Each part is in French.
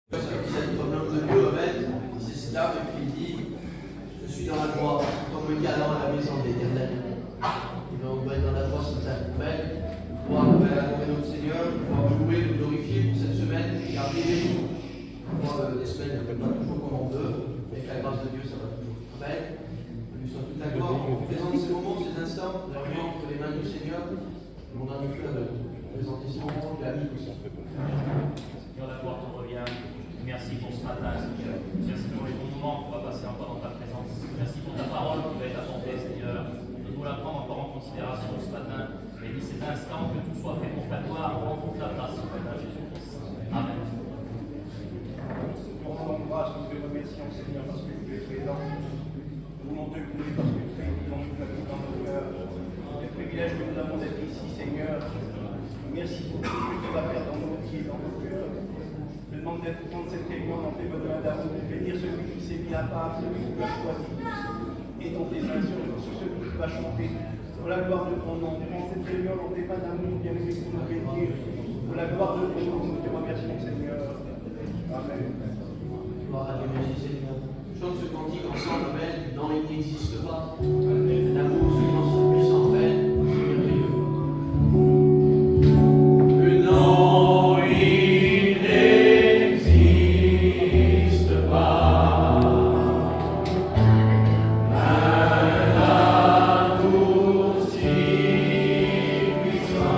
C'est comme l'homme de Dieu, amen. C'est cela, et puis il dit, je suis dans la joie, comme le galant à la maison de l'Éternel. Et donc, on va être dans la joie ce matin, amen. Pouvoir adorer notre Seigneur, pouvoir louer, le glorifier pour cette semaine, garder les jours. Les semaines ne pas toujours comme on veut, mais avec la grâce de Dieu, ça va toujours. Amen. Nous sommes toute la gloire, on vous présente ces moments, ces instants, vraiment entre les mains du Seigneur. On a eu de présenter ces moments, il a mis tout ça. Seigneur, la gloire te revient. Merci pour ce matin, Seigneur. Merci pour les bons moments qu'on va passer encore dans ta présence. Merci pour ta parole qui va être apportée, Seigneur. Nous la prendre encore en considération ce matin. Et dis cet instant que tout soit fait pour ta gloire, pour ta grâce, au nom de Jésus-Christ. Amen. Nous rendons grâce, nous te remercions, Seigneur, parce que tu es présent. Nous voulons te louer parce que tu es vivant, tu as tout dans nos cœurs. Le privilège que nous avons d'être ici, Seigneur. Merci pour tout ce que tu vas faire dans nos vies, dans nos cœurs. Je demande d'être prendre cette réunion dans tes bonnes mains d'amour, de bénir celui qui s'est mis à part, celui qui t'a choisi, et dans tes mains sur celui qui va chanter. Pour la gloire de ton nom, prends cette réunion dans tes mains d'amour, bien aimé pour nous bénir. Pour la gloire de ton nom, nous te remercions, Seigneur. Amen. Gloire à Dieu, merci Seigneur. Chante ce cantique ensemble, amen. Non, il n'existe pas. L'amour, son puissant, amen. C'est merveilleux. Non, il n'existe pas. Un amour si puissant, amen.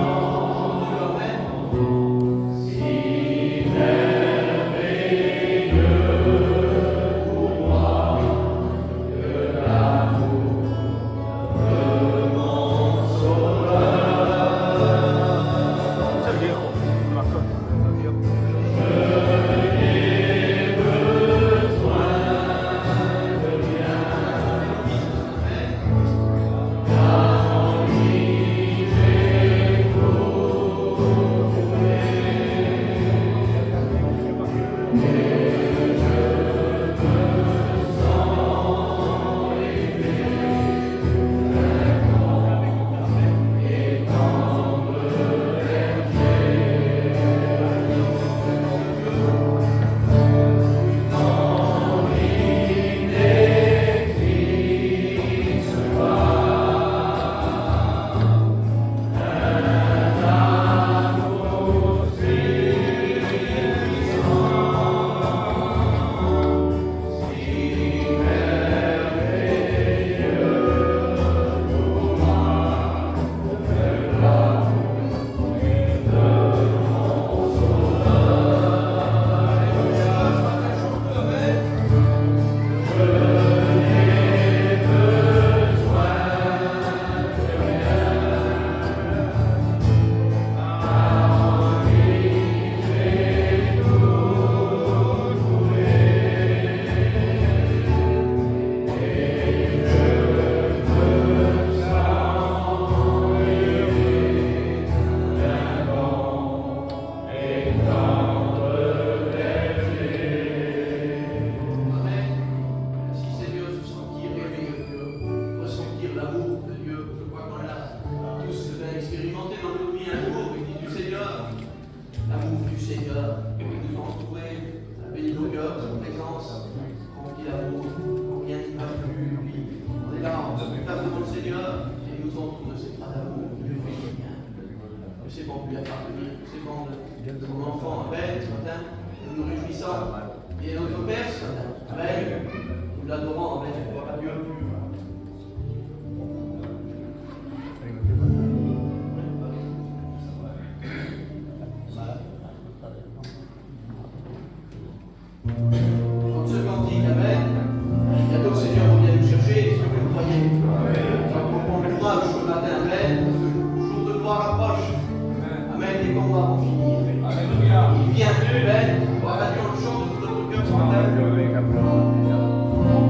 Si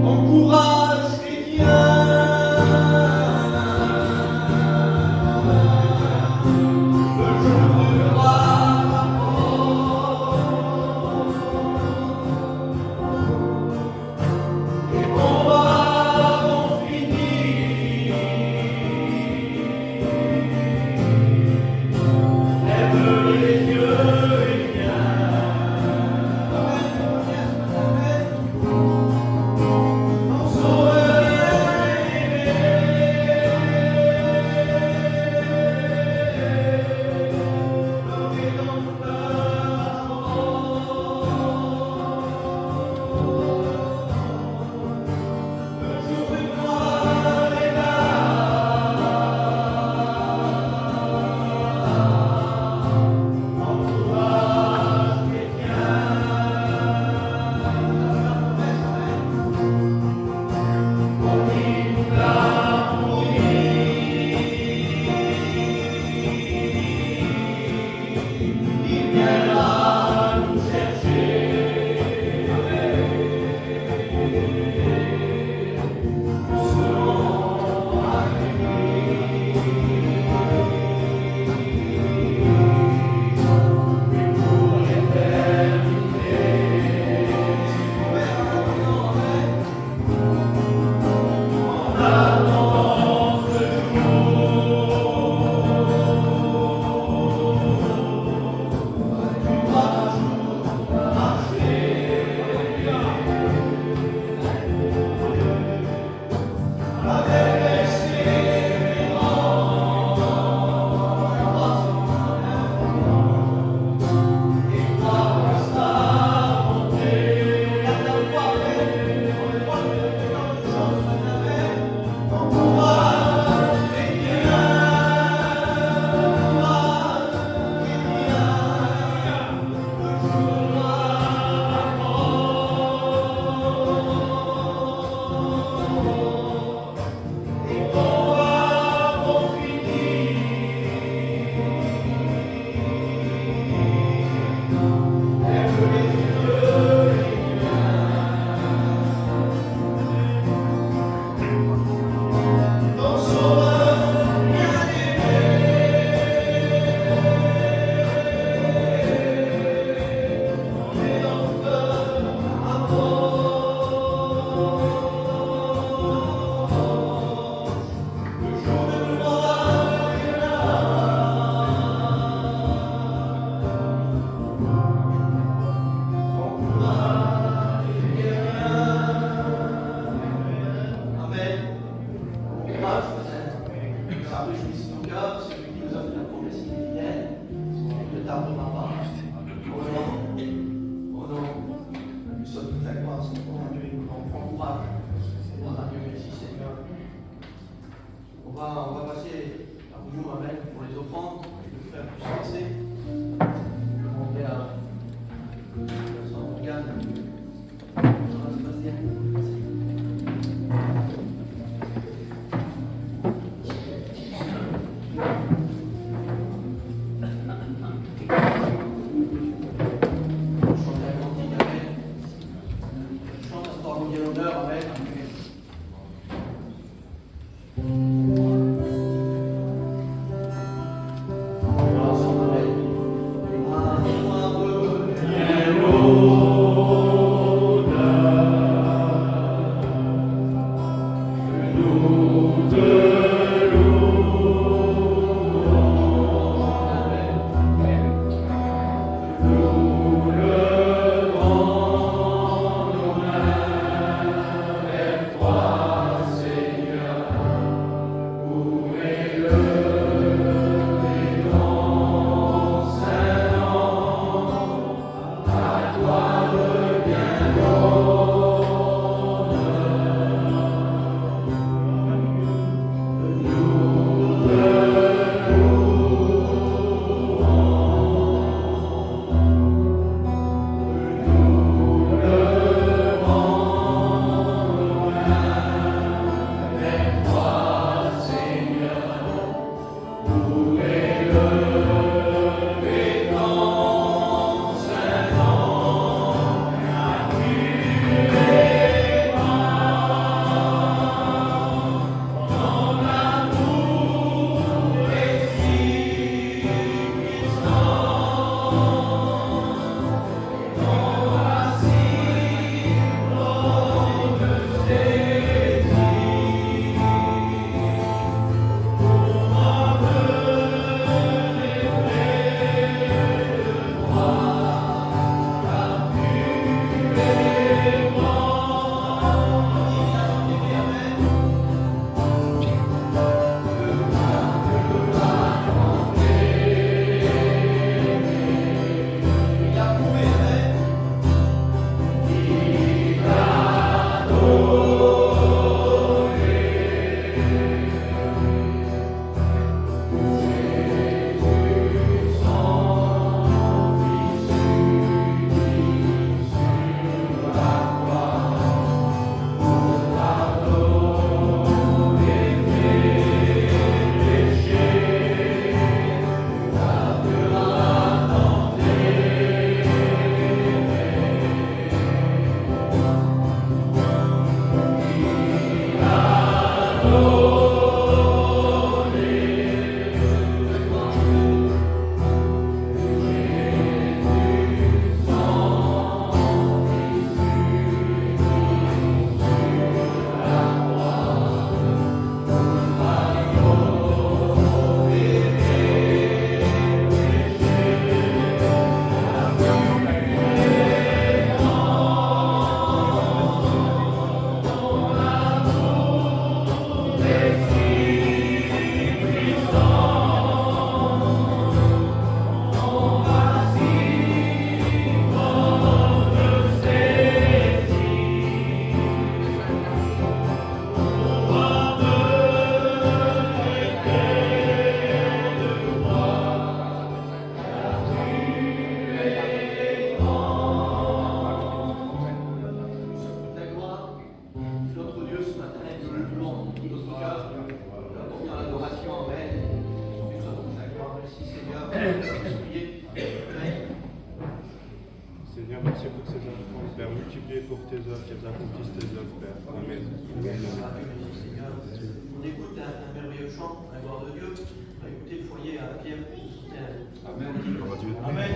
on courra ça réjouisse nos cœurs, c'est lui qui nous a fait la promesse, il est fidèle, il ne tardera pas. Oh non, nous sommes toute la gloire, son nom à Dieu, il nous en prend courage. Oh Dieu, merci Seigneur. On va passer à vous, Amen, pour les offrandes, le frère puissancé. Je vais demander à son organe. Seigneur, merci pour ces enfants, Père, multiplié pour tes œuvres, qu'elles accomplissent tes œuvres, Père. Amen. Seigneur, on écoute un merveilleux chant, la gloire de Dieu. On va écouter le foyer à Pierre. Amen. Amen.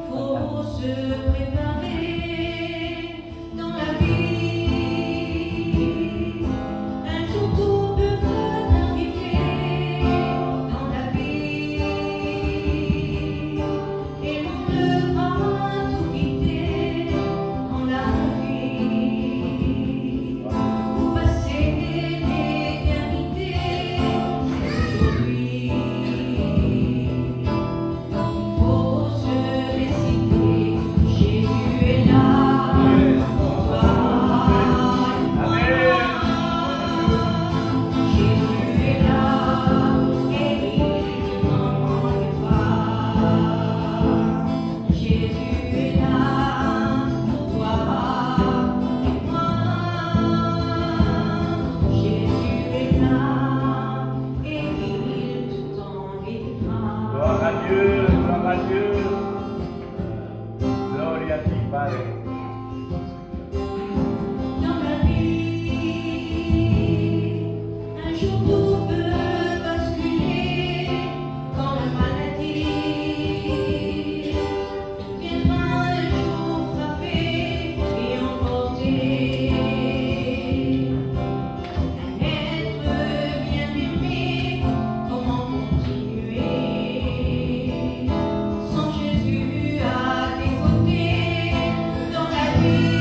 faut se préparer dans la vie. Un jour tout peut arriver dans la vie, et l'on devra tout quitter dans la vie pour passer l'éternité. Aujourd'hui, faut se réciter. Jésus est là pour toi et moi. Jésus est là et il t'en pas. Jésus est là pour toi et moi. Jésus est là et il t'en guérira. Gloire à Dieu, gloire à Dieu. Gloria a ti, Padre. Dans la vie, un jour tout peut basculer quand la maladie viendra un jour frapper et emporter un être bien aimé. Comment continuer sans Jésus à tes côtés dans la vie?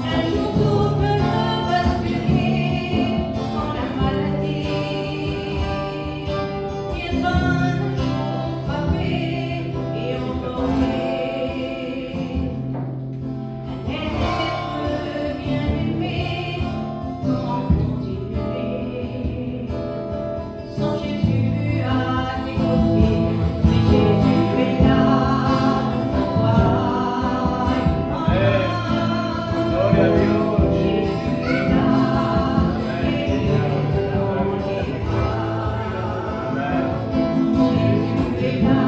Un jour tout peut basculer quand la maladie viendra un jour frapper et emporter un être bien aimé. Comment continuer sans Jésus à tes côtés? Mais Jésus est là pour toi et moi. Gloria a Dios. Jésus est là et il t'en guérira. Jésus est là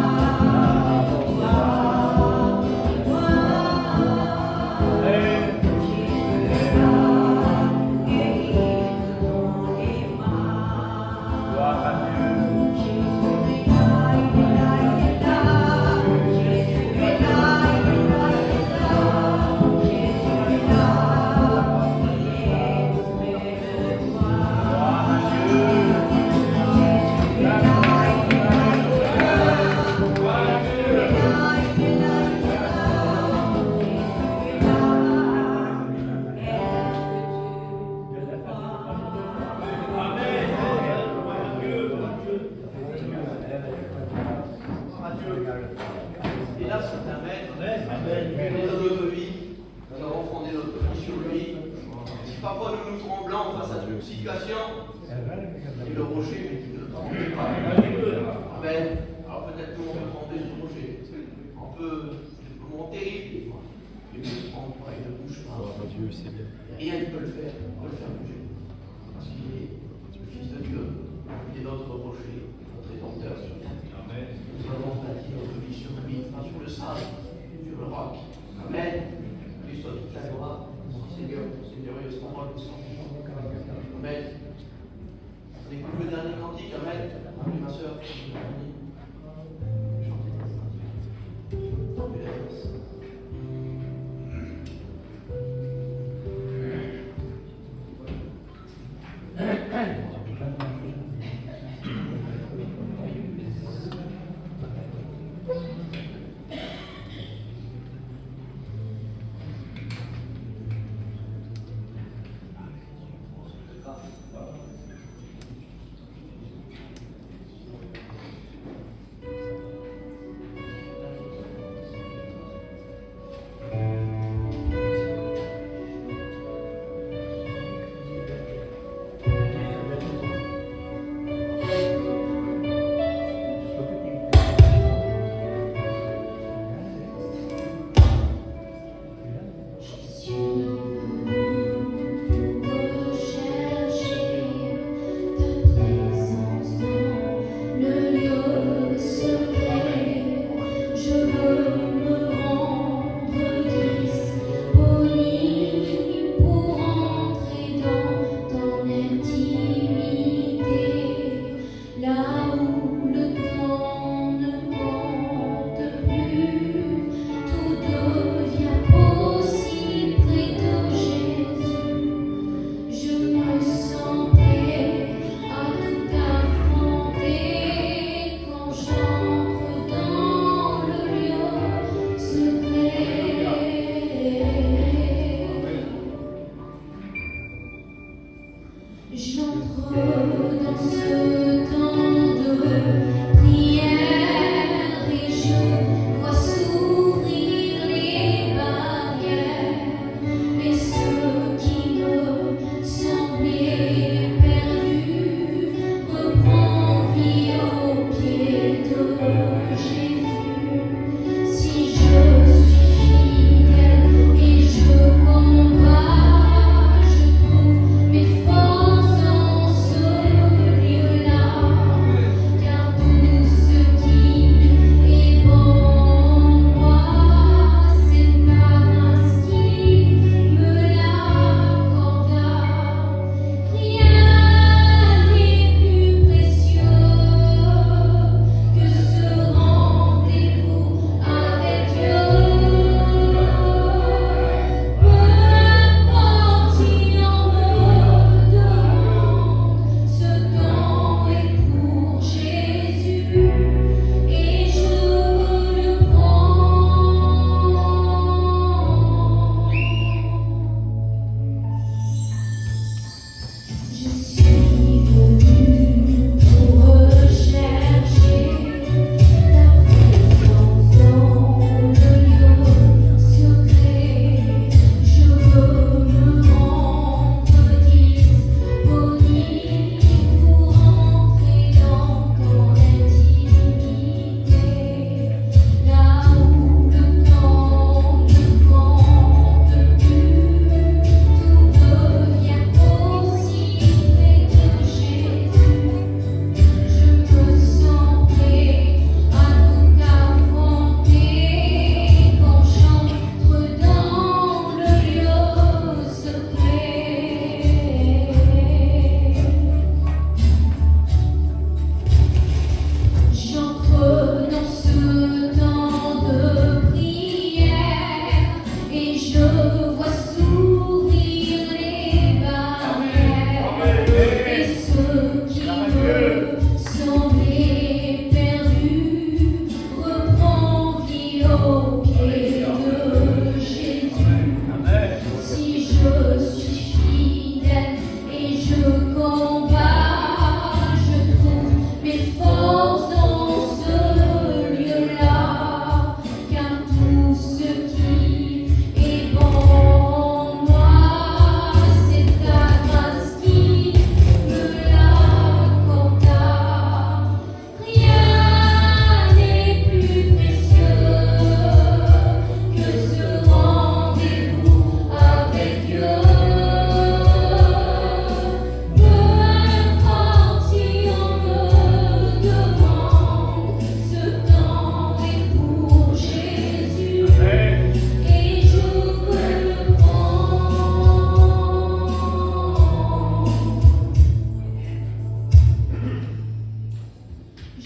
pour toi et moi. Jésus est là et il t'en guérira. Gloire à Dieu. Jésus est là, il est là, il est là. Jésus est là, il est là, il est là. Jésus est là, il est auprès de toi. Gloire à Dieu. Jésus est là, il est là, il est là. Jésus est là, il est là, il est là. Jésus est là, est-ce que tu le crois? Et là, c'est un maître. Il est dans notre vie. Nous avons fondé notre vie sur lui. Si parfois nous nous tremblons face à une situation, et le rocher, mais qui ne tremble pas. Amen. Alors peut-être que l'on peut trembler sur le rocher. On peut, c'est un moment terrible des fois. Il ne tremble pas, il ne bouge pas. Dieu, c'est bien. Rien ne peut le faire, on peut le faire bouger. Parce qu'il est le Fils de Dieu. Il est notre rocher, notre rédempteur sur terre. Nous avons bâti notre vie sur lui, sur le sable, sur le roc. Amen. Lui soit toute la gloire. Seigneur, ce moment nous sommes. Amen. On écoute le dernier cantique. Amen. Oui, ma soeur.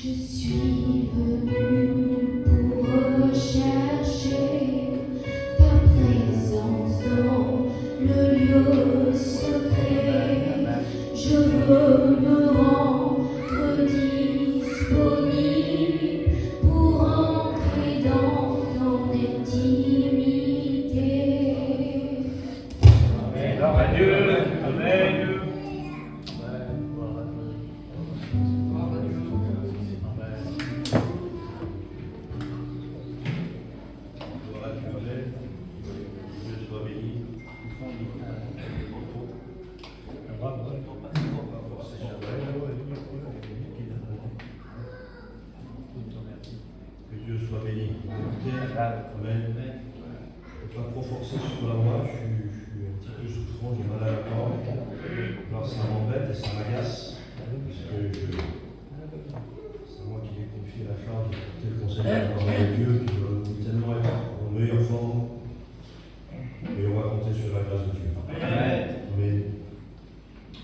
Je suis venue pour rechercher ta présence dans le lieu secret. Je veux me rendre disponible pour entrer dans ton intimité. Amen. Dieu. Amen. Gloire à Dieu, amen. Dieu soit béni. Que Dieu soit béni. Écoutez, amen. Je ne peux pas trop forcer sur la voix, je suis un petit peu souffrant, j'ai mal à la gorge. Alors ça m'embête et ça m'agace, parce que c'est moi qui ai confié la charge de porter le conseil de la parole de Dieu, qui doit tellement être en meilleure forme. Mais on va compter sur la grâce de Dieu. Amen.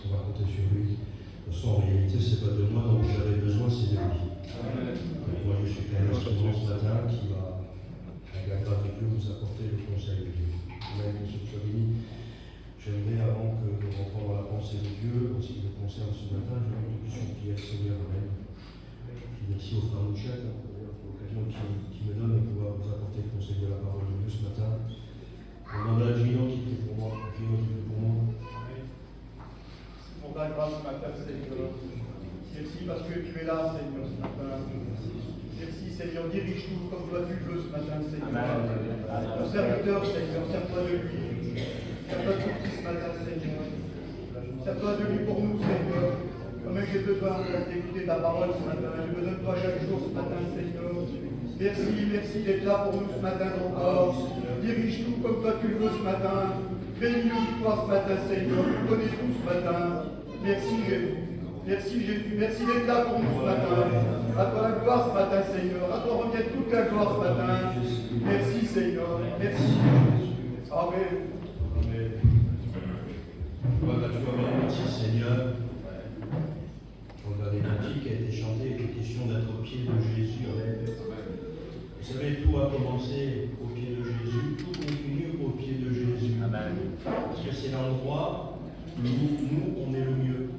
On va compter sur lui. De toute façon, en réalité, c'est pas de moi dont vous avez besoin, c'est de lui. Donc, moi, je suis qu'un instrument ce matin qui va, avec la grâce de Dieu, vous apporter le conseil de Dieu. Amen. Que ce soit béni. J'aimerais, avant que nous rentrons dans la pensée de Dieu, en ce qui nous concerne ce matin, je veux que nous puissions prier le Seigneur. Amen. Puis merci au frère Mouchel pour l'occasion qu'il me donne de pouvoir vous apporter le conseil de la parole de Dieu ce matin. On demande à Gino qui prie pour moi. Gino qui prie pour moi. Pour ta grâce, ma Père Seigneur. Merci parce que tu es là, Seigneur, ce matin. Merci, Seigneur. Dirige-nous comme toi tu le veux ce matin, Seigneur. Ton serviteur, Seigneur, sers-toi de lui. Sers-toi de tout ce matin, Seigneur. Sers-toi de lui pour nous, Seigneur. Comme j'ai besoin d'écouter ta parole ce matin. J'ai besoin de toi chaque jour ce matin, Seigneur. Merci d'être là pour nous ce matin encore. Dirige-nous comme toi tu le veux ce matin. Bénis-nous toi ce matin, Seigneur. Nous connais tout ce matin. Merci Jésus. Merci Jésus. Merci d'être là pour nous ce matin. À toi la gloire ce matin, Seigneur. À toi revient toute la gloire ce matin. Merci Seigneur. Merci. Amen. Amen. Gloire à Dieu, amen. Merci Seigneur. Pour le dernier cantique qui a été chanté, il est question d'être au pied de Jésus. Amen. Vous savez, tout a commencé au pied de Jésus, tout continue au pied de Jésus. Amen. Parce que c'est l'endroit où nous, on est le mieux.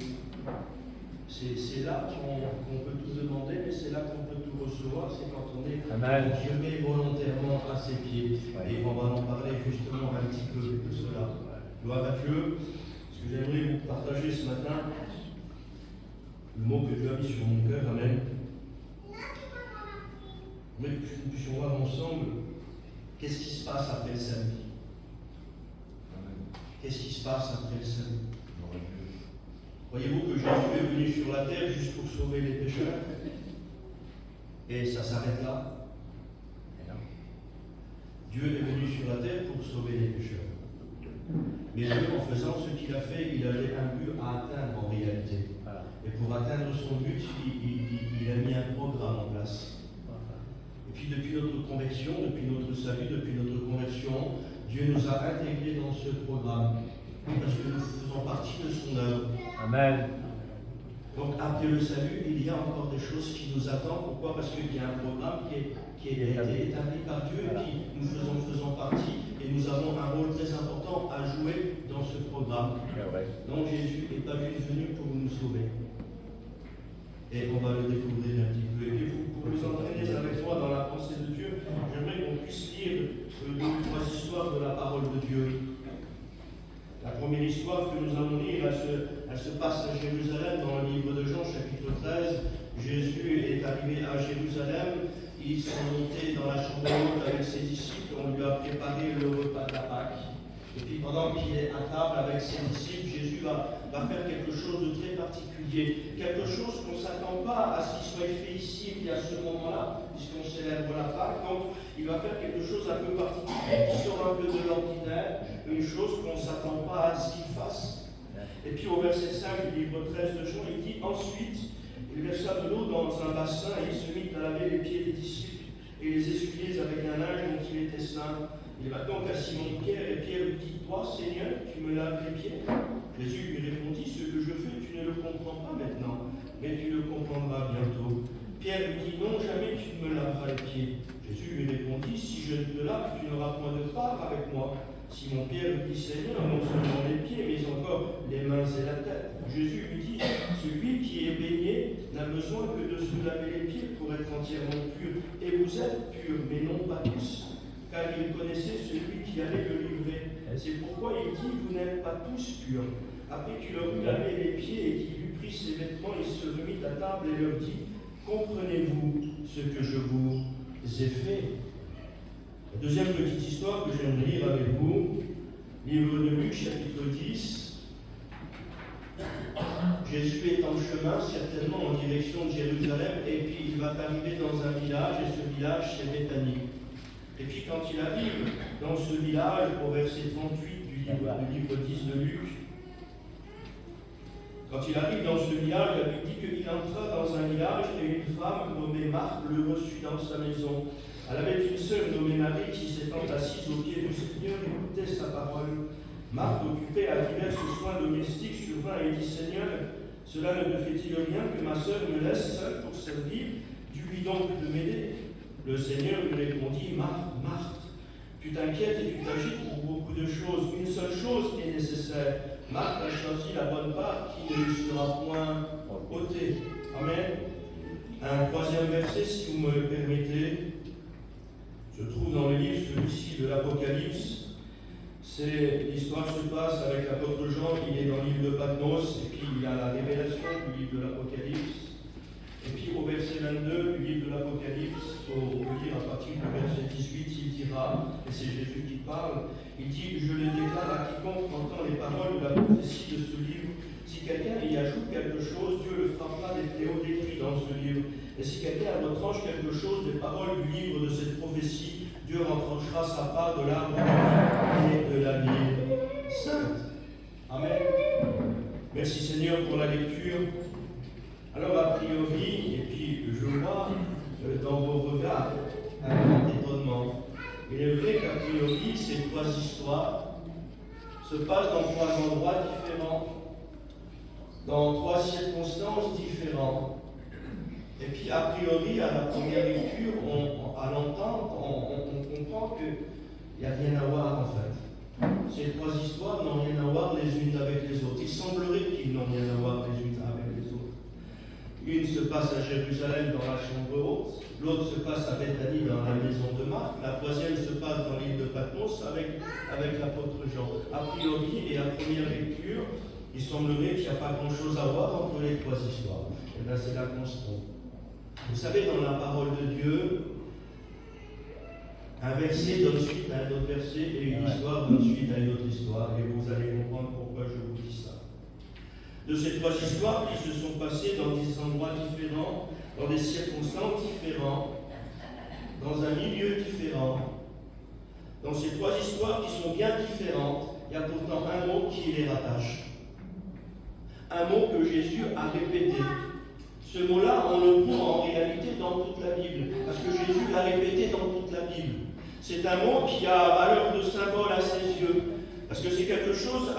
C'est là qu'on peut tout demander, mais c'est là qu'on peut tout recevoir, c'est quand on se met volontairement à ses pieds. Et on va en parler justement un petit peu de cela. Gloire à Dieu. Ce que j'aimerais vous partager ce matin, le mot que Dieu a mis sur mon cœur, amen. Mais que nous puissions voir ensemble qu'est-ce qui se passe après le salut. Qu'est-ce qui se passe après le salut? Voyez-vous que Jésus est venu sur la terre juste pour sauver les pécheurs? Et ça s'arrête là? Dieu est venu sur la terre pour sauver les pécheurs. Mais Dieu, en faisant ce qu'il a fait, il avait un but à atteindre en réalité. Et pour atteindre son but, il a mis un programme en place. Et puis depuis notre conversion, depuis notre salut, depuis notre conversion, Dieu nous a intégrés dans ce programme. Parce que nous faisons partie de son œuvre. Amen. Donc après le salut, il y a encore des choses qui nous attendent. Pourquoi? Parce qu'il y a un programme qui a été établi par Dieu et puis nous faisons partie et nous avons un rôle très important à jouer dans ce programme. Donc Jésus n'est pas juste venu pour nous sauver. Et on va le découvrir un petit peu. Et puis pour vous entraîner avec moi dans la pensée de Dieu, j'aimerais qu'on puisse lire 2 ou 3 histoires de la parole de Dieu. La première histoire que nous allons lire, elle se passe à Jérusalem dans le livre de Jean, chapitre 13. Jésus est arrivé à Jérusalem, ils sont montés dans la chambre haute avec ses disciples, on lui a préparé le repas de la Pâque. Et puis pendant qu'il est à table avec ses disciples, Jésus va faire quelque chose de très particulier, quelque chose qu'on ne s'attend pas à ce qu'il soit fait ici et puis à ce moment-là, puisqu'on célèbre la Pâque. Donc il va faire quelque chose un peu particulier qui sort un peu de l'ordinaire, une chose qu'on ne s'attend pas à ce qu'il fasse. Et puis au verset 5 du livre 13 de Jean, il dit ensuite, il versa de l'eau dans un bassin et il se mit à laver les pieds des disciples et les essuyer avec un linge dont il était saint. Il va donc à Simon-Pierre et Pierre lui dit, toi Seigneur, tu me laves les pieds? Jésus lui répondit, ce que je fais, tu ne le comprends pas maintenant, mais tu le comprendras bientôt. Pierre lui dit, non, jamais tu ne me laveras les pieds. Jésus lui répondit, si je ne te lave, tu n'auras point de part avec moi. Simon Pierre lui dit, Seigneur, non seulement les pieds, mais encore les mains et la tête. Jésus lui dit, celui qui est baigné n'a besoin que de se laver les pieds pour être entièrement pur. Et vous êtes purs, mais non pas tous, car il connaissait celui qui allait le livrer. C'est pourquoi il dit, vous n'êtes pas tous purs. Après qu'il leur eut lavé les pieds et qu'il eut pris ses vêtements, il se remit à table et leur dit, comprenez-vous ce que je vous ai fait? La deuxième petite histoire que j'aimerais lire avec vous, livre de Luc, chapitre 10. Jésus est en chemin, certainement en direction de Jérusalem, et puis il va arriver dans un village, et ce village c'est Béthanie. Et puis quand il arrive dans ce village, au verset 38 du livre 10 de Luc, quand il arrive dans ce village, la Bible dit qu'il entra dans un village et une femme nommée Marthe le reçut dans sa maison. Elle avait une sœur nommée Marie qui s'étant assise aux pieds du Seigneur écoutait sa parole. Marthe, occupée à divers soins domestiques, survint et dit, Seigneur, cela ne te fait-il rien que ma sœur me laisse seule pour servir? Dis-lui donc de m'aider. Le Seigneur lui répondit, Marthe, Marthe, tu t'inquiètes et tu t'agites pour beaucoup de choses. Une seule chose est nécessaire. Marthe a choisi la bonne part qui ne lui sera point ôtée. Amen. Un troisième verset, si vous me le permettez, se trouve dans le livre, celui-ci de l'Apocalypse. L'histoire se passe avec l'apôtre Jean, il est dans l'île de Patmos, et puis il a la révélation du livre de l'Apocalypse. Et puis au verset 22 du livre de l'Apocalypse, pour lire à partir du verset 18, il dira, et c'est Jésus qui parle, il dit, je le déclare à quiconque entend les paroles de la prophétie de ce livre. Si quelqu'un y ajoute quelque chose, Dieu le frappera des fléaux décrits dans ce livre. Et si quelqu'un retranche quelque chose des paroles du livre de cette prophétie, Dieu retranchera sa part de l'arbre de vie et de la vie sainte. Amen. Merci Seigneur pour la lecture. Alors a priori, et puis je vois dans vos regards un grand étonnement. Il est vrai qu'a priori, ces trois histoires se passent dans trois endroits différents, dans trois circonstances différentes. Et puis, a priori, à la première lecture, à l'entendre, on comprend qu'il n'y a rien à voir en fait. Ces trois histoires n'ont rien à voir les unes avec les autres. Il semblerait qu'ils n'ont rien à voir les unes avec les autres. Une se passe à Jérusalem dans la chambre haute, l'autre se passe à Béthanie dans la maison de Marc, la troisième se passe dans l'île de Patmos avec l'apôtre Jean. A priori, et à première lecture, il semblerait qu'il n'y a pas grand-chose à voir entre les trois histoires. Et bien c'est là qu'on se trompe. Vous savez, dans la parole de Dieu, un verset donne suite à un autre verset et une histoire donne suite à une autre histoire. Et vous allez comprendre pourquoi je vous dis ça. De ces trois histoires qui se sont passées dans des endroits différents, dans des circonstances différentes, dans un milieu différent, dans ces trois histoires qui sont bien différentes, il y a pourtant un mot qui les rattache. Un mot que Jésus a répété. Ce mot-là, on le trouve en réalité dans toute la Bible, parce que Jésus l'a répété dans toute la Bible. C'est un mot qui a valeur de symbole à ses yeux, parce que c'est quelque chose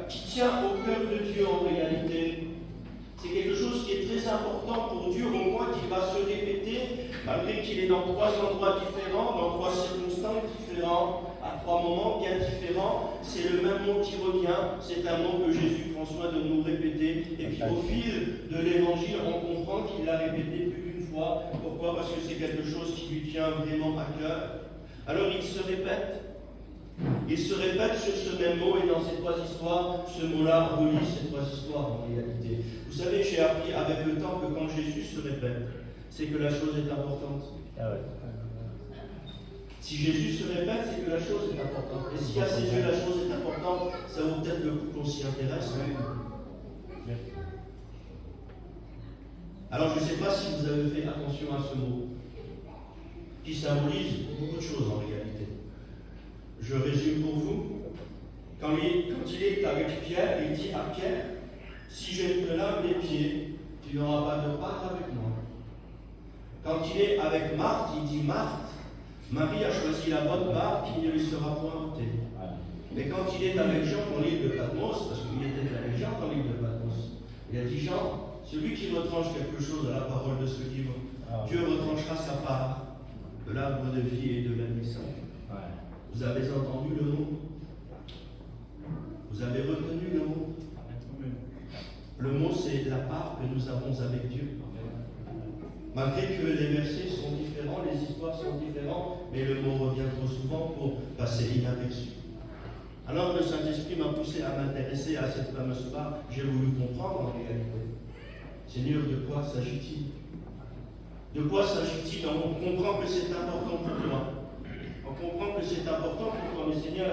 qui tient au cœur de Dieu en réalité. C'est quelque chose qui est très important pour Dieu, au point qu'il va se répéter, malgré qu'il est dans trois endroits différents, dans trois circonstances différentes, à trois moments bien différents. C'est le même mot qui revient, c'est un mot que Jésus prend soin de nous répéter. Et puis au fil de l'évangile, on comprend qu'il l'a répété plus d'une fois. Pourquoi? Parce que c'est quelque chose qui lui tient vraiment à cœur. Alors il se répète. Il se répète sur ce même mot, et dans ces trois histoires, ce mot-là relie ces trois histoires en réalité. Vous savez, j'ai appris avec le temps que quand Jésus se répète, c'est que la chose est importante. Si Jésus se répète, c'est que la chose est importante. Et si à ses yeux la chose est importante, ça vaut peut-être le coup qu'on s'y intéresse. Alors je ne sais pas si vous avez fait attention à ce mot, qui symbolise beaucoup de choses en réalité. Je résume pour vous. Quand il est avec Pierre, il dit à Pierre, si je te lave les pieds, tu n'auras pas de part avec moi. Quand il est avec Marthe, il dit Marthe, Marie a choisi la bonne part qui ne lui sera point ôtée. Mais quand il est avec Jean dans l'île de Patmos, parce qu'il était avec Jean dans l'île de Patmos, il a dit Jean, celui qui retranche quelque chose à la parole de ce livre, Dieu retranchera sa part de l'arbre de vie et de la vie sainte. Vous avez entendu le mot? Vous avez retenu le mot? Le mot, c'est la part que nous avons avec Dieu. Malgré que les versets sont différents, les histoires sont différentes, mais le mot revient trop souvent pour passer inaperçu. Alors le Saint-Esprit m'a poussé à m'intéresser à cette fameuse part. J'ai voulu comprendre en réalité. Seigneur, de quoi s'agit-il? De quoi s'agit-il? On comprend que c'est important pour toi. On comprend que c'est important pour toi, mais Seigneur,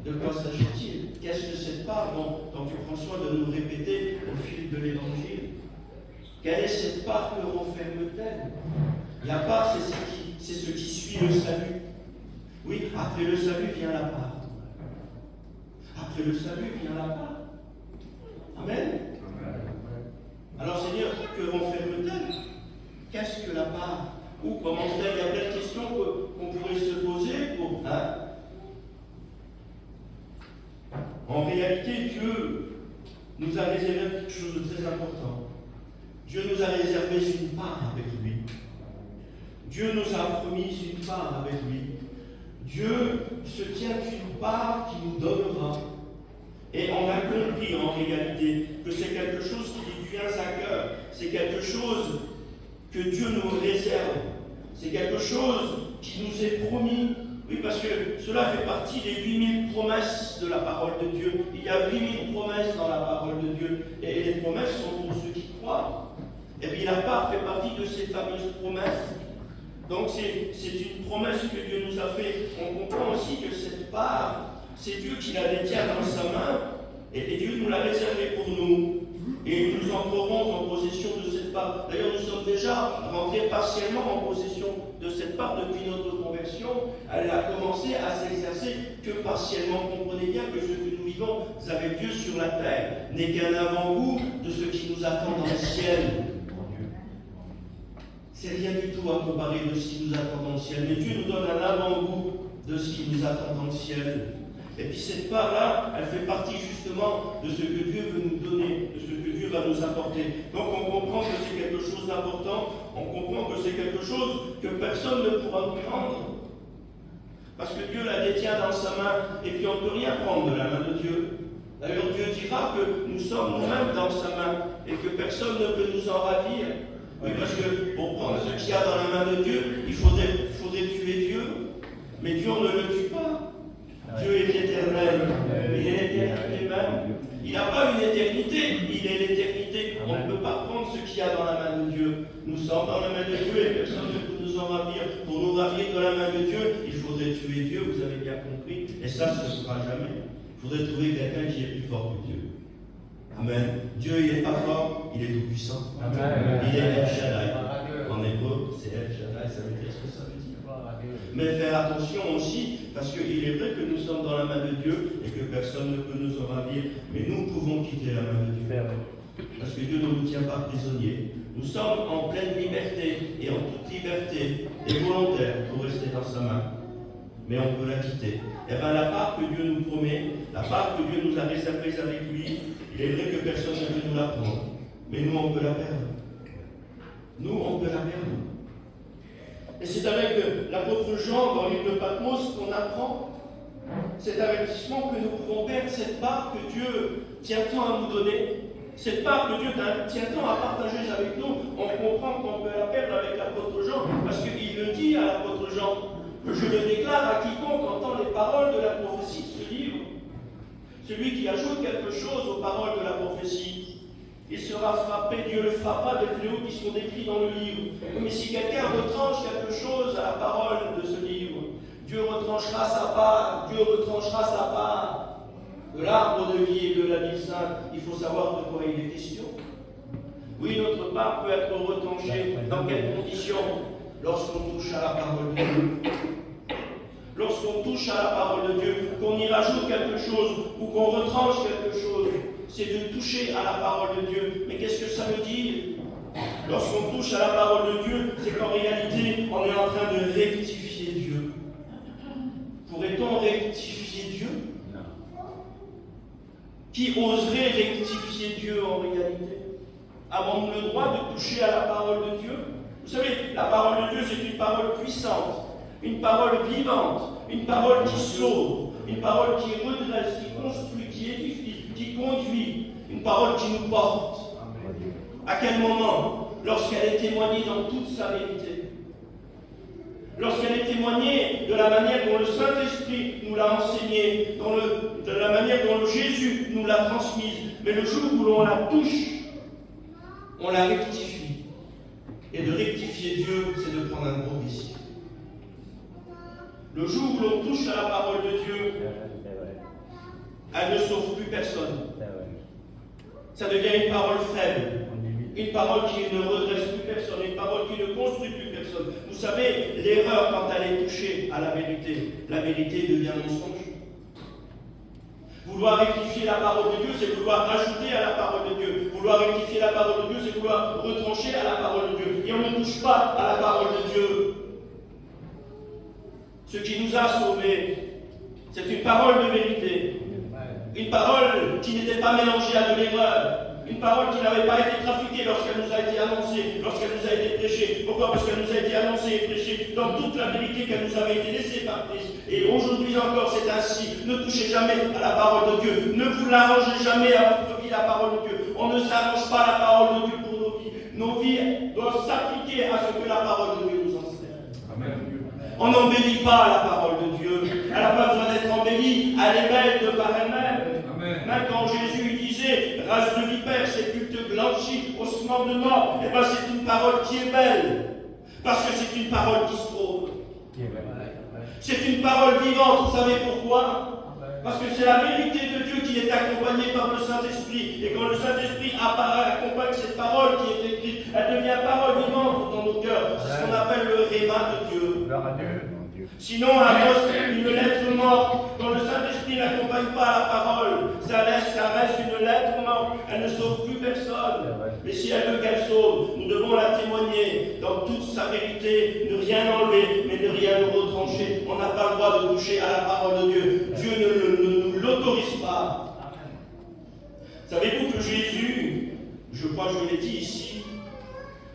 de quoi s'agit-il? Qu'est-ce que cette part dont tu prends soin de nous répéter au fil de l'Évangile? Quelle est cette part que renferme-t-elle? La part, c'est ce qui suit le salut. Oui, après le salut vient la part. Après le salut vient la part. Amen. Alors Seigneur, que renferme-t-elle? Qu'est-ce que la part? Ou comment elle? Il y a plein de questions qu'on pourrait se poser pour... En réalité, Dieu nous a réservé quelque chose de très important. Dieu nous a réservé une part avec lui. Dieu nous a promis une part avec lui. Dieu se tient une part qui nous donnera. Et on a compris en réalité que c'est quelque chose qui lui vient à cœur. C'est quelque chose que Dieu nous réserve. C'est quelque chose qui nous est promis. Oui, parce que cela fait partie des 8000 promesses de la parole de Dieu. Il y a 8000 promesses dans la parole de Dieu. Et les promesses sont pour ceux qui croient. Et puis la part fait partie de ces fameuses promesses. Donc c'est une promesse que Dieu nous a faite. On comprend aussi que cette part, c'est Dieu qui la détient dans sa main. Et Dieu nous l'a réservée pour nous. Et nous entrerons en possession de cette part. D'ailleurs, nous sommes déjà rentrés partiellement en possession de cette part depuis notre conversion. Elle a commencé à s'exercer que partiellement. Comprenez bien que ce que nous vivons avec Dieu sur la terre n'est qu'un avant-goût de ce qui nous attend dans le ciel. C'est rien du tout à comparer de ce qui nous attend dans le ciel. Mais Dieu nous donne un avant-goût de ce qui nous attend dans le ciel. Et puis cette part-là, elle fait partie justement de ce que Dieu veut nous donner, de ce que Dieu va nous apporter. Donc on comprend que c'est quelque chose d'important, on comprend que c'est quelque chose que personne ne pourra nous prendre. Parce que Dieu la détient dans sa main, et puis on ne peut rien prendre de la main de Dieu. D'ailleurs, Dieu dira que nous sommes nous-mêmes dans sa main, et que personne ne peut nous en ravir. Oui, parce que pour prendre ce qu'il y a dans la main de Dieu, il faudrait tuer Dieu. Mais Dieu, on ne le tue pas. Dieu est éternel. Il est l'éternité même. Il n'a pas une éternité, il est l'éternité. On ne peut pas prendre ce qu'il y a dans la main de Dieu. Nous sommes dans la main de Dieu et personne ne peut nous en ravir. Pour nous ravir de la main de Dieu, il faudrait tuer Dieu, vous avez bien compris. Et ça, ce ne sera jamais. Il faudrait trouver quelqu'un qui est plus fort que Dieu. Amen. Dieu, il n'est pas fort, il est tout puissant. Amen. Il est El Shaddai. En hébreu, c'est El Shaddai, ça veut dire ce que ça veut dire. Mais faire attention aussi, parce qu'il est vrai que nous sommes dans la main de Dieu et que personne ne peut nous en ravir, mais nous pouvons quitter la main de Dieu. Parce que Dieu ne nous tient pas prisonniers. Nous sommes en pleine liberté et en toute liberté et volontaire pour rester dans sa main. Mais on peut la quitter. Et bien la part que Dieu nous promet, la part que Dieu nous a réservée avec lui, il est vrai que personne ne peut nous la prendre. Mais nous, on peut la perdre. Nous, on peut la perdre. Et c'est avec l'apôtre Jean dans l'île de Patmos qu'on apprend cet avertissement que nous pouvons perdre cette part que Dieu tient tant à nous donner, cette part que Dieu tient tant à partager avec nous. On comprend qu'on peut la perdre avec l'apôtre Jean, parce qu'il le dit à l'apôtre Jean, que je le déclare à quiconque entend les paroles de la prophétie de ce livre. Celui qui ajoute quelque chose aux paroles de la prophétie, il sera frappé, Dieu le frappera des fléaux qui sont décrits dans le livre. Mais si quelqu'un retranche quelque chose à la parole de ce livre, Dieu retranchera sa part, Dieu retranchera sa part de l'arbre de vie et de la vie sainte. Il faut savoir de quoi il est question. Oui, notre part peut être retranchée. Dans quelles conditions? Lorsqu'on touche à la parole de Dieu. Lorsqu'on touche à la parole de Dieu, qu'on y rajoute quelque chose ou qu'on retranche quelque chose, c'est de toucher à la parole de Dieu. Mais qu'est-ce que ça veut dire? Lorsqu'on touche à la parole de Dieu, c'est qu'en réalité, on est en train de rectifier Dieu. Pourrait-on rectifier Dieu? Non. Qui oserait rectifier Dieu en réalité? Avons-nous le droit de toucher à la parole de Dieu? Vous savez, La parole de Dieu, c'est une parole puissante, une parole vivante, une parole qui sauve, une parole qui redresse, qui construit, qui édifie, qui conduit, une parole qui nous porte. À quel moment? Lorsqu'elle est témoignée dans toute sa vérité. Lorsqu'elle est témoignée de la manière dont le Saint-Esprit nous l'a enseignée, de la manière dont Jésus nous l'a transmise. Mais le jour où l'on la touche, on la rectifie. Et de rectifier Dieu, c'est de prendre un gros risque. Le jour où l'on touche à la parole de Dieu, elle ne sauve plus personne. Ça devient une parole faible, une parole qui ne redresse plus personne, une parole qui ne construit plus personne. Vous savez, l'erreur, quand elle est touchée à la vérité devient mensonge. Vouloir rectifier la parole de Dieu, c'est vouloir ajouter à la parole de Dieu. Vouloir rectifier la parole de Dieu, c'est vouloir retrancher à la parole de Dieu. Et on ne touche pas à la parole de Dieu. Ce qui nous a sauvés, c'est une parole de vérité. Une parole qui n'était pas mélangée à de l'erreur. Une parole qui n'avait pas été trafiquée lorsqu'elle nous a été annoncée, lorsqu'elle nous a été prêchée. Pourquoi? Parce qu'elle nous a été annoncée et prêchée dans toute la vérité qu'elle nous avait été laissée par Christ. Et aujourd'hui encore, c'est ainsi. Ne touchez jamais à la parole de Dieu. Ne vous l'arrangez jamais à votre vie, la parole de Dieu. On ne s'arrange pas à la parole de Dieu pour nos vies. Nos vies doivent s'appliquer à ce que la parole de Dieu nous enseigne. Amen. On n'embellit pas la parole de Dieu. Elle n'a pas besoin d'être embellie. Elle est belle de par elle-même. Même quand Jésus disait, race de vipères, sépulcre blanchi, ossements de mort, et bien c'est une parole qui est belle. Parce que c'est une parole qui sauve. C'est une parole vivante. Vous savez pourquoi? Parce que c'est la vérité de Dieu qui est accompagnée par le Saint-Esprit. Et quand le Saint-Esprit apparaît, accompagne cette parole qui est écrite, elle devient parole vivante dans nos cœurs. C'est ce qu'on appelle le réma de Dieu. Sinon, une lettre morte, quand le Saint-Esprit n'accompagne pas la parole, ça reste une lettre morte. Elle ne sauve plus personne. Mais si elle veut qu'elle sauve, nous devons la témoigner dans toute sa vérité, ne rien enlever, mais ne rien nous retrancher. On n'a pas le droit de toucher à la parole de Dieu. Dieu ne nous l'autorise pas. Savez-vous que Jésus, je crois que je l'ai dit ici,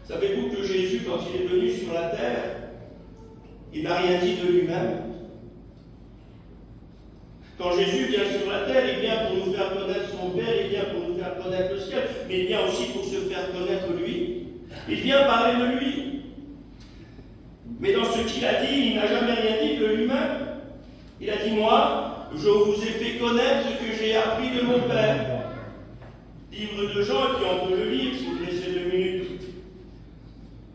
savez-vous que Jésus, quand il est venu sur la terre, il n'a rien dit de lui-même. Quand Jésus vient sur la terre, il vient pour nous faire connaître son Père, il vient pour nous faire connaître le ciel, mais il vient aussi pour se faire connaître lui. Il vient parler de lui. Mais dans ce qu'il a dit, il n'a jamais rien dit de lui-même. Il a dit, moi, je vous ai fait connaître ce que j'ai appris de mon Père. Livre de Jean, et puis on peut le lire si vous laissez 2 minutes.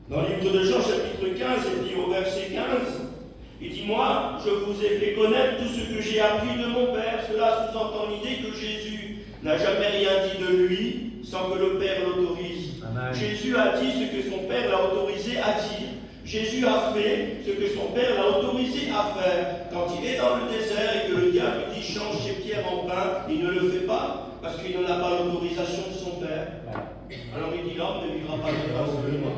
Dans le livre de Jean, chapitre 15, il dit au verset 15, il dit, moi, je vous ai fait connaître tout ce que j'ai appris de mon Père. Cela sous-entend l'idée que Jésus n'a jamais rien dit de lui sans que le Père l'autorise. Jésus a dit ce que son Père l'a autorisé à dire. Jésus a fait ce que son Père l'a autorisé à faire. Quand il est dans le désert et que le diable lui dit change ces pierres en pain, il ne le fait pas parce qu'il n'en a pas l'autorisation de son Père. Alors il dit l'homme ne vivra pas de pain seulement,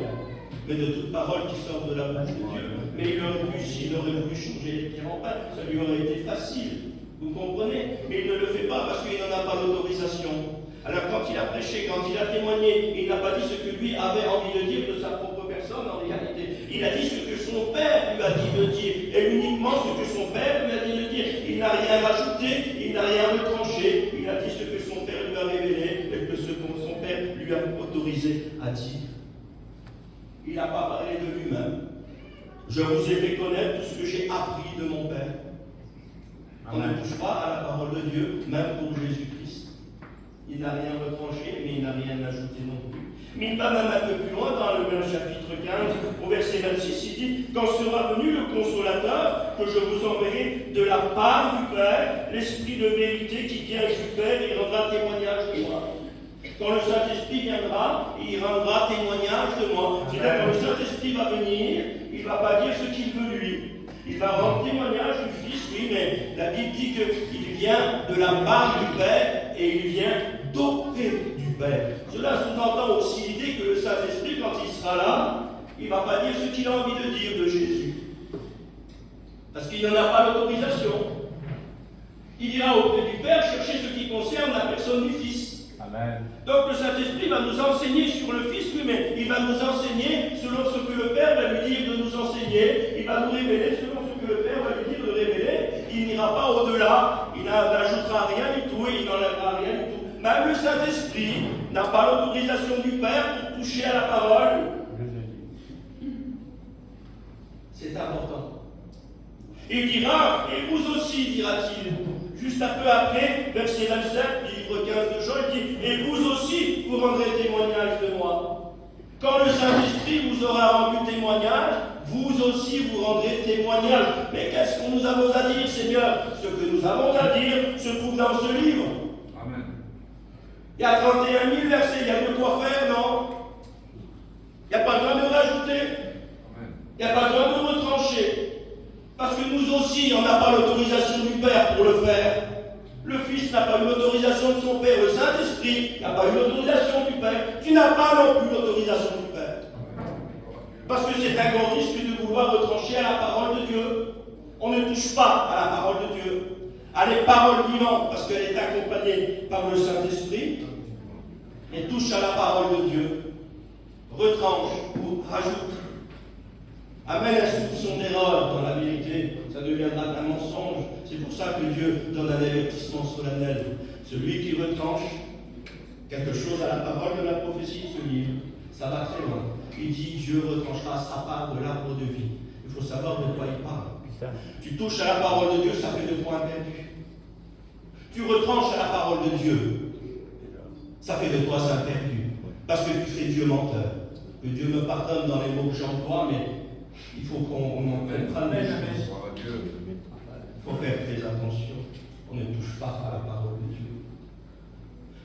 mais de toute parole qui sort de la bouche de Dieu. Mais il aurait pu, s'il aurait voulu changer les pierres en pain, ça lui aurait été facile. Vous comprenez? Mais il ne le fait pas parce qu'il n'en a pas l'autorisation. Alors quand il a prêché, quand il a témoigné, il n'a pas dit ce que lui avait envie de dire de sa propre personne en réalité. Il a dit ce que son Père lui a dit de dire, et uniquement ce que son Père lui a dit de dire. Il n'a rien rajouté, il n'a rien retranché, il a dit ce que son Père lui a révélé, et que ce que son Père lui a autorisé à dire. Il n'a pas parlé de lui-même. Je vous ai fait connaître tout ce que j'ai appris de mon Père. On ne touche pas à la parole de Dieu, même pour Jésus-Christ. Il n'a rien retranché, mais il n'a rien ajouté non plus. Mais il va même un peu plus loin dans le même chapitre 15, au verset 26, il dit, quand sera venu le consolateur, que je vous enverrai de la part du Père, l'Esprit de vérité qui vient du Père, il rendra témoignage de moi. Quand le Saint-Esprit viendra, il rendra témoignage de moi. C'est-à-dire quand le Saint-Esprit va venir, il ne va pas dire ce qu'il veut lui. Il va rendre témoignage du Fils, oui, mais la Bible dit qu'il vient de la part du Père et il vient d'auprès du Père. Cela sous-entend aussi l'idée que le Saint-Esprit, quand il sera là, il ne va pas dire ce qu'il a envie de dire de Jésus. Parce qu'il n'en a pas l'autorisation. Il ira auprès du Père chercher ce qui concerne la personne du Fils. Amen. Donc le Saint-Esprit va nous enseigner sur le Fils, oui, mais il va nous enseigner selon ce que le Père va lui enseigner, il va nous révéler selon ce que le Père va lui dire de révéler. Il n'ira pas au-delà, il n'ajoutera rien du tout et il n'enlèvera rien du tout. Même le Saint-Esprit n'a pas l'autorisation du Père pour toucher à la parole. C'est important. Il dira, et vous aussi, dira-t-il, juste un peu après, verset 27, du livre 15 de Jean, il dit, et vous aussi, vous rendrez témoignage de moi. Quand le Saint-Esprit vous aura rendu témoignage, vous aussi vous rendrez témoignage. Mais qu'est-ce qu'on nous avons à dire, Seigneur? Ce que nous avons à dire se trouve dans ce livre. Amen. Il y a 31 000 versets, il y a de quoi faire, non? Il n'y a pas besoin de rajouter. Il n'y a pas besoin de retrancher. Parce que nous aussi, on n'a pas l'autorisation du Père pour le faire. Le Fils n'a pas eu l'autorisation de son Père. Le Saint-Esprit n'a pas eu l'autorisation du Père. Tu n'as pas non plus l'autorisation du Père. Parce que c'est un grand risque de vouloir retrancher à la parole de Dieu. On ne touche pas à la parole de Dieu. À les paroles vivantes, parce qu'elle est accompagnée par le Saint-Esprit. Et touche à la parole de Dieu. Retranche ou rajoute. Amène un soupçon d'erreur dans la vérité, ça deviendra un mensonge. C'est pour ça que Dieu donne un avertissement solennel. Celui qui retranche quelque chose à la parole de la prophétie de ce livre, ça va très loin. Il dit Dieu retranchera sa part de l'arbre de vie. Il faut savoir de quoi il parle. Tu touches à la parole de Dieu, ça fait de toi un perdu. Tu retranches à la parole de Dieu, ça fait de toi un perdu. Parce que tu fais Dieu menteur. Que Dieu me pardonne dans les mots que j'emploie, mais il faut qu'on en comprenne les choses. Il faut faire très attention. On ne touche pas à la parole de Dieu.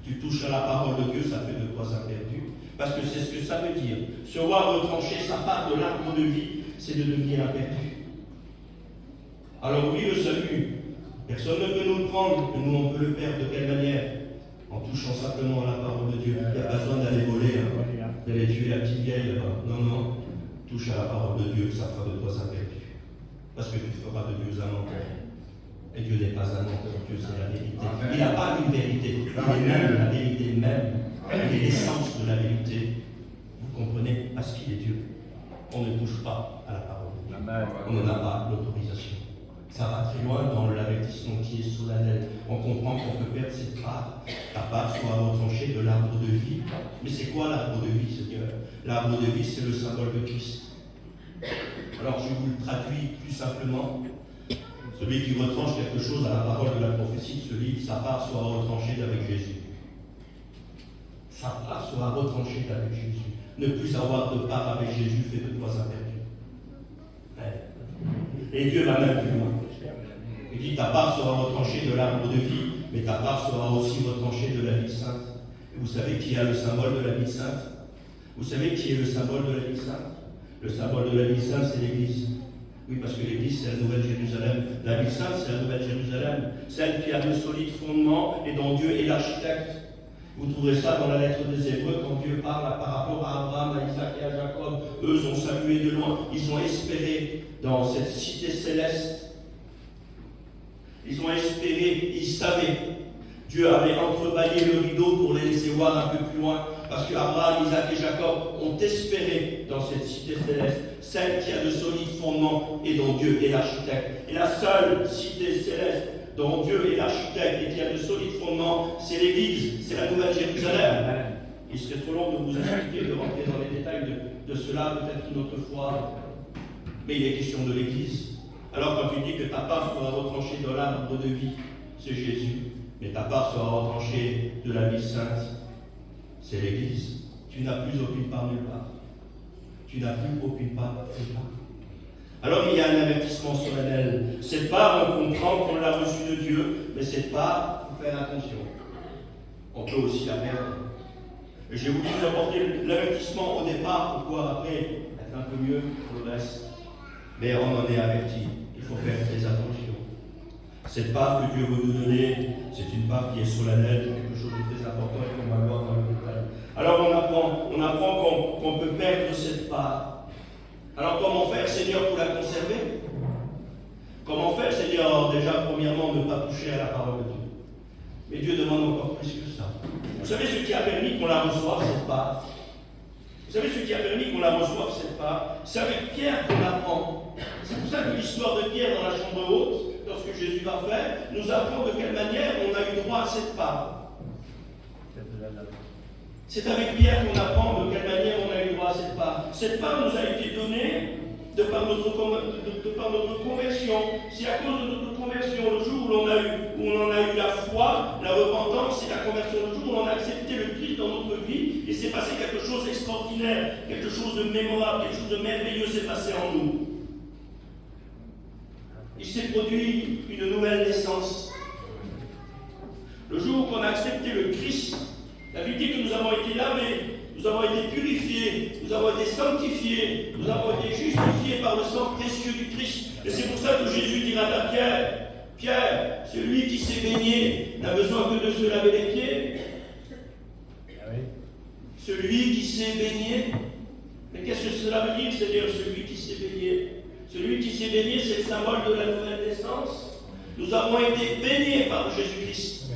Tu touches à la parole de Dieu, ça fait de toi un perdu. Parce que c'est ce que ça veut dire. Se voir retrancher sa part de l'arbre de vie, c'est de devenir un perdu. Alors oui, le salut, personne ne peut nous le prendre, mais nous on peut le perdre de quelle manière? En touchant simplement à la parole de Dieu. Il n'y a pas besoin d'aller voler, d'aller tuer la petite vieille là-bas. Non, non. Touche à la parole de Dieu, ça fera de toi un perdu. Parce que tu feras de Dieu un menteur. Et Dieu n'est pas un menteur, Dieu c'est la vérité. Il n'a pas une vérité, il est même la vérité même. Il est l'essence de la vérité. Vous comprenez? Parce qu'il est Dieu. On ne touche pas à la parole de Dieu. On n'en a pas l'autorisation. Ça va très loin dans l'avertissement qui est solennel. On comprend qu'on peut perdre cette part. La part soit retranchée de l'arbre de vie. Mais c'est quoi l'arbre de vie, Seigneur? L'arbre de vie, c'est le symbole de Christ. Alors je vous le traduis plus simplement. Celui qui retranche quelque chose à la parole de la prophétie de ce livre, sa part sera retranchée d'avec Jésus. Sa part sera retranchée d'avec Jésus. Ne plus avoir de part avec Jésus fait de toi un perdu. Et Dieu va même plus loin. Il dit ta part sera retranchée de l'arbre de vie, mais ta part sera aussi retranchée de la vie sainte. Et vous savez qui a le symbole de la vie sainte? Vous savez qui est le symbole de la vie sainte? Le symbole de la vie sainte, c'est l'Église. Oui, parce que l'Église, c'est la Nouvelle Jérusalem. La vie sainte, c'est la Nouvelle Jérusalem. Celle qui a de solides fondements et dont Dieu est l'architecte. Vous trouverez ça dans la lettre des Hébreux, quand Dieu parle par rapport à Abraham, à Isaac et à Jacob. Eux ont salué de loin. Ils ont espéré dans cette cité céleste. Ils ont espéré, ils savaient. Dieu avait entrebâillé le rideau pour les laisser voir un peu plus loin. Parce qu'Abraham, Isaac et Jacob ont espéré dans cette cité céleste, celle qui a de solides fondements et dont Dieu est l'architecte. Et la seule cité céleste dont Dieu est l'architecte et qui a de solides fondements, c'est l'Église, c'est la Nouvelle Jérusalem. Il serait trop long de vous expliquer, de rentrer dans les détails de cela, peut-être une autre fois. Mais il est question de l'Église. Alors quand tu dis que ta part sera retranchée dans l'arbre de vie, c'est Jésus. Mais ta part sera retranchée de la vie sainte, c'est l'Église. Tu n'as plus aucune part nulle part. Tu n'as plus aucune part nulle part. Alors il y a un avertissement solennel. Cette part, on comprend qu'on l'a reçue de Dieu, mais cette part, il faut faire attention. On peut aussi la perdre. Et j'ai voulu vous apporter l'avertissement au départ pour pouvoir après être un peu mieux pour le reste. Mais on en est averti. Il faut faire très attention. Cette part que Dieu veut nous donner, c'est une part qui est solennelle, quelque chose de très important et qu'on va voir dans le détail. Alors on apprend qu'on peut perdre cette part. Alors comment faire, Seigneur, pour la conserver? Comment faire, Seigneur? Déjà, premièrement, ne pas toucher à la parole de Dieu. Mais Dieu demande encore plus que ça. Vous savez ce qui a permis qu'on la reçoive, cette part? Vous savez ce qui a permis qu'on la reçoive, cette part? C'est avec Pierre qu'on apprend. C'est pour ça que l'histoire de Pierre dans la chambre haute, lorsque Jésus va faire, nous apprend de quelle manière on a eu droit à cette part. C'est avec Pierre qu'on apprend de quelle manière on a eu droit à cette part. Cette part nous a été donnée de par notre conversion. C'est à cause de notre conversion, le jour où on en a eu la foi, la repentance et la conversion, le jour où on a accepté le Christ dans notre vie, et s'est passé quelque chose d'extraordinaire, quelque chose de mémorable, quelque chose de merveilleux s'est passé en nous. Il s'est produit une nouvelle naissance. Le jour où on a accepté le Christ, la Bible dit que nous avons été lavés, nous avons été purifiés, nous avons été sanctifiés, nous avons été justifiés par le sang précieux du Christ. Et c'est pour ça que Jésus dira à Pierre, Pierre, celui qui s'est baigné n'a besoin que de se laver les pieds. Celui qui s'est baigné. Mais qu'est-ce que cela veut dire, Seigneur, celui qui s'est baigné? Celui qui s'est baigné, c'est le symbole de la nouvelle naissance. Nous avons été baignés par Jésus-Christ.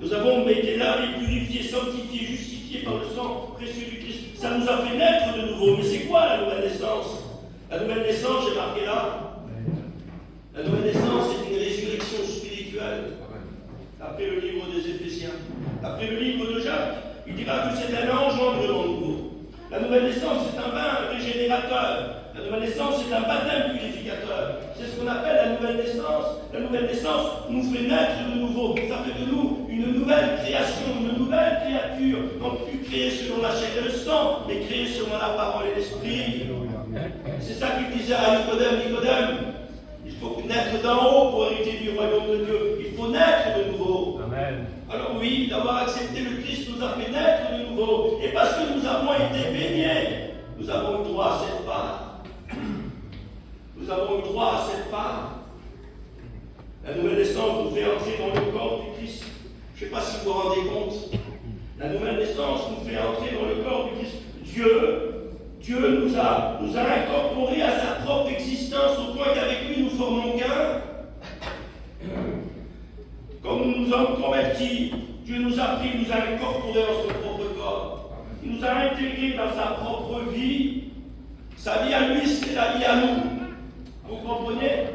Nous avons été lavés, purifiés, sanctifiés, justifiés par le sang précieux du Christ. Ça nous a fait naître de nouveau. Mais c'est quoi la nouvelle naissance? La nouvelle naissance, j'ai marqué là. La nouvelle naissance, c'est une résurrection spirituelle. Après le livre des Éphésiens, après le livre de Jacques, il dira que c'est un engendrement nouveau. La nouvelle naissance, c'est un bain régénérateur. La nouvelle naissance, c'est un baptême purificateur. C'est ce qu'on appelle la nouvelle naissance. La nouvelle naissance nous fait naître de nouveau. Ça fait de nous une nouvelle création, une nouvelle créature. Non plus créée selon la chair et le sang, mais créée selon la parole et l'esprit. C'est ça qu'il disait à Nicodème. Nicodème, il faut naître d'en haut pour hériter du royaume de Dieu. Il faut naître de nouveau. Amen. Alors oui, d'avoir accepté le Christ nous a fait naître de nouveau. Et parce que nous avons été baignés, nous avons eu droit à cette part. Nous avons eu droit à cette part. La nouvelle naissance nous fait entrer dans le corps du Christ. Je ne sais pas si vous vous rendez compte. La nouvelle naissance nous fait entrer dans le corps du Christ. Dieu nous a incorporés à sa propre existence au point qu'avec lui nous formons qu'un. Quand nous nous sommes convertis, Dieu nous a pris, nous a incorporés dans son propre corps. Il nous a intégrés dans sa propre vie. Sa vie à lui, c'est la vie à nous. Vous comprenez?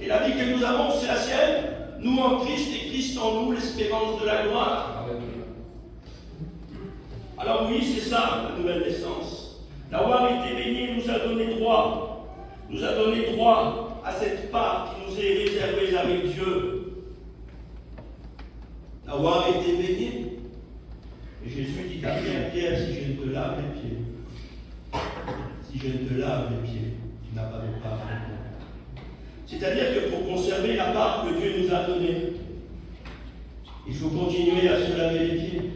Et la vie que nous avons, c'est la sienne. Nous en Christ et Christ en nous, l'espérance de la gloire. Alors oui, c'est ça, la nouvelle naissance. D'avoir été béni nous a donné droit. Nous a donné droit à cette part qui nous est réservée avec Dieu. D'avoir été béni. Et Jésus dit à Pierre, Pierre, si je ne te lave les pieds, si je ne te lave les pieds, tu n'as pas de part avec moi. C'est-à-dire que pour conserver la part que Dieu nous a donnée, il faut continuer à se laver les pieds.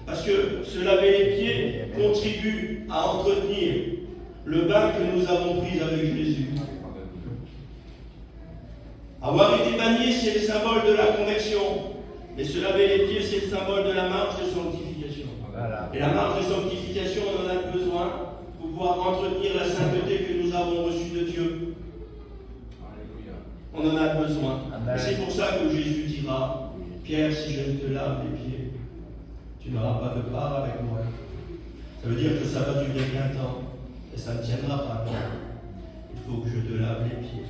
Parce que se laver les pieds contribue à entretenir le bain que nous avons pris avec Jésus. Avoir été banni, c'est le symbole de la conversion. Mais se laver les pieds, c'est le symbole de la marche de sanctification. Et la marche de sanctification, on en a besoin pour pouvoir entretenir la sainteté que nous avons reçue de Dieu. On en a besoin. Et c'est pour ça que Jésus dira, Pierre, si je ne te lave les pieds, tu n'auras pas de part avec moi. Ça veut dire que ça va durer un temps, et ça ne tiendra pas longtemps. Il faut que je te lave les pieds.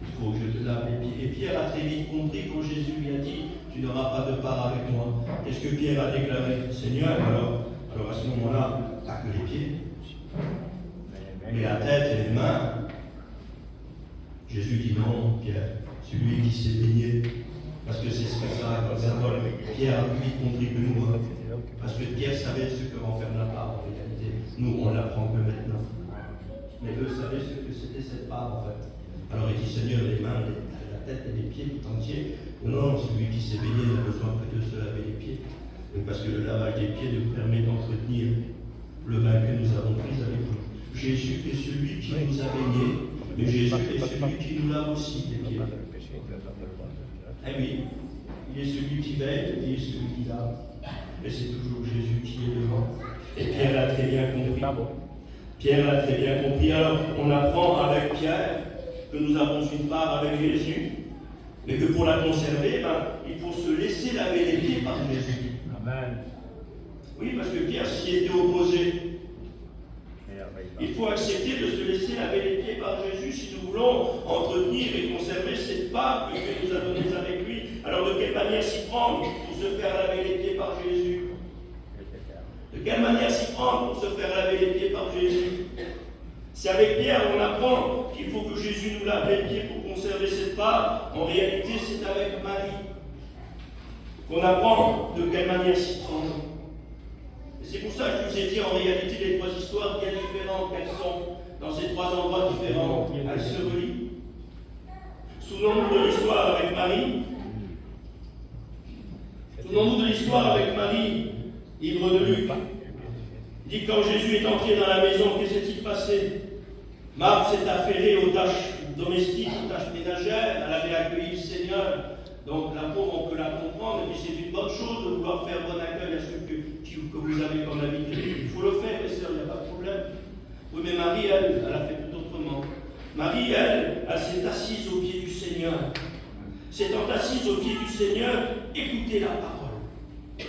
Il faut que je te lave les pieds. Et Pierre a très vite compris quand Jésus lui a dit, tu n'auras pas de part avec moi. Qu'est-ce que Pierre a déclaré? Seigneur, alors à ce moment-là, pas que les pieds, mais la tête et les mains. Jésus dit non, Pierre, celui qui s'est baigné, parce que c'est ce que ça a comme symbole. Pierre a plus vite compris que nous, parce que Pierre savait ce que renferme la part en réalité. Nous, on l'apprend que maintenant. Mais eux savaient ce que c'était cette part en fait. Alors il dit, Seigneur, les mains, la tête et les pieds tout entiers. Non, celui qui s'est baigné n'a besoin que de se laver les pieds. Donc, parce que le lavage des pieds nous permet d'entretenir le bain que nous avons pris avec nous. Jésus est celui qui nous a baignés. Mais Jésus est celui qui nous lave aussi les pieds. Eh oui, il est celui qui baigne, il est celui qui lave. Mais c'est toujours Jésus qui est devant. Et Pierre l'a très bien compris. Pierre l'a très bien compris. Alors, on apprend avec Pierre que nous avons une part avec Jésus, mais que pour la conserver, il faut se laisser laver les pieds par Jésus. Amen. Oui, parce que Pierre s'y était opposé. Il faut accepter de se laisser laver les pieds par Jésus si nous voulons entretenir et conserver cette part que Dieu nous a donnée avec lui. Alors de quelle manière s'y prendre pour se faire laver les pieds par Jésus? De quelle manière s'y prendre pour se faire laver les pieds par Jésus? Si avec Pierre on apprend qu'il faut que Jésus nous lave les pieds pour conserver cette part, en réalité c'est avec Marie qu'on apprend de quelle manière s'y prendre. Et c'est pour ça que je vous ai dit en réalité les trois histoires bien différentes qu'elles sont dans ces trois endroits différents. Elles se relient. Souvenons-nous de l'histoire avec Marie. Souvenons-nous de l'histoire avec Marie, livre de Luc. Il dit que quand Jésus est entré dans la maison, que s'est-il passé? Marthe s'est affairée aux tâches domestiques, aux tâches ménagères. Elle avait accueilli le Seigneur. Donc la pauvre, on peut la comprendre, et puis c'est une bonne chose de vouloir faire bon accueil à ceux que vous avez comme invité. Il faut le faire, mes sœurs, il n'y a pas de problème. Oui, mais Marie, elle a fait tout autrement. Marie, elle s'est assise au pied du Seigneur. S'étant assise au pied du Seigneur, écoutez la parole.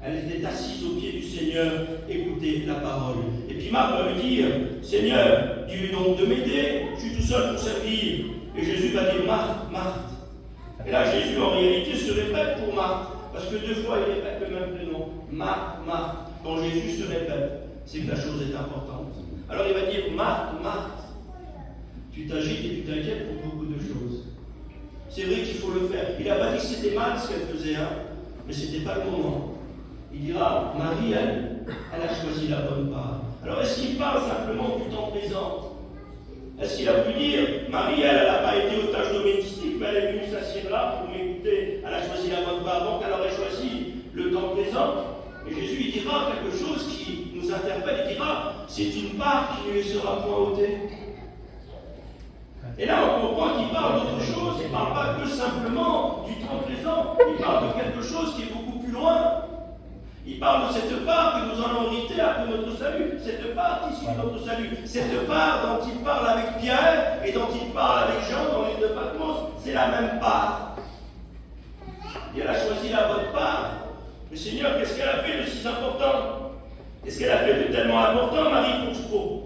Elle était assise au pied du Seigneur, écoutez la parole. Et puis Marthe va lui dire, Seigneur, dis-lui donc de m'aider, je suis tout seul pour servir. Et Jésus va dire, Marthe, Marthe. Et là, Jésus, en réalité, se répète pour Marthe, parce que 2 fois, il répète le même prénom. Marthe, Marthe. Quand Jésus se répète, c'est que la chose est importante. Alors, il va dire, Marthe, Marthe, tu t'agites et tu t'inquiètes pour beaucoup de choses. C'est vrai qu'il faut le faire. Il n'a pas dit que c'était mal ce qu'elle faisait, mais ce n'était pas le moment. Il dira, Marie, elle a choisi la bonne part. Alors, est-ce qu'il parle simplement du temps présent? Est-ce qu'il a pu dire, Marie, elle n'a pas été aux tâches domestiques, mais elle est venue s'assied là pour m'écouter, elle a choisi la bonne part, donc elle aurait choisi le temps présent. Et Jésus, il dira quelque chose qui nous interpelle, il dira, c'est une part qui ne lui sera point ôtée. Et là, on comprend qu'il parle d'autre chose, il ne parle pas que simplement du temps présent, il parle de quelque chose qui est beaucoup plus loin. Il parle de cette part que nous allons hériter après notre salut, cette part issue de notre salut, cette part dont il parle avec Pierre et dont il parle avec Jean dans l'île de Patmos, c'est la même part. Et elle a choisi la bonne part. Mais Seigneur, qu'est-ce qu'elle a fait de si important? Qu'est-ce qu'elle a fait de tellement important, Marie,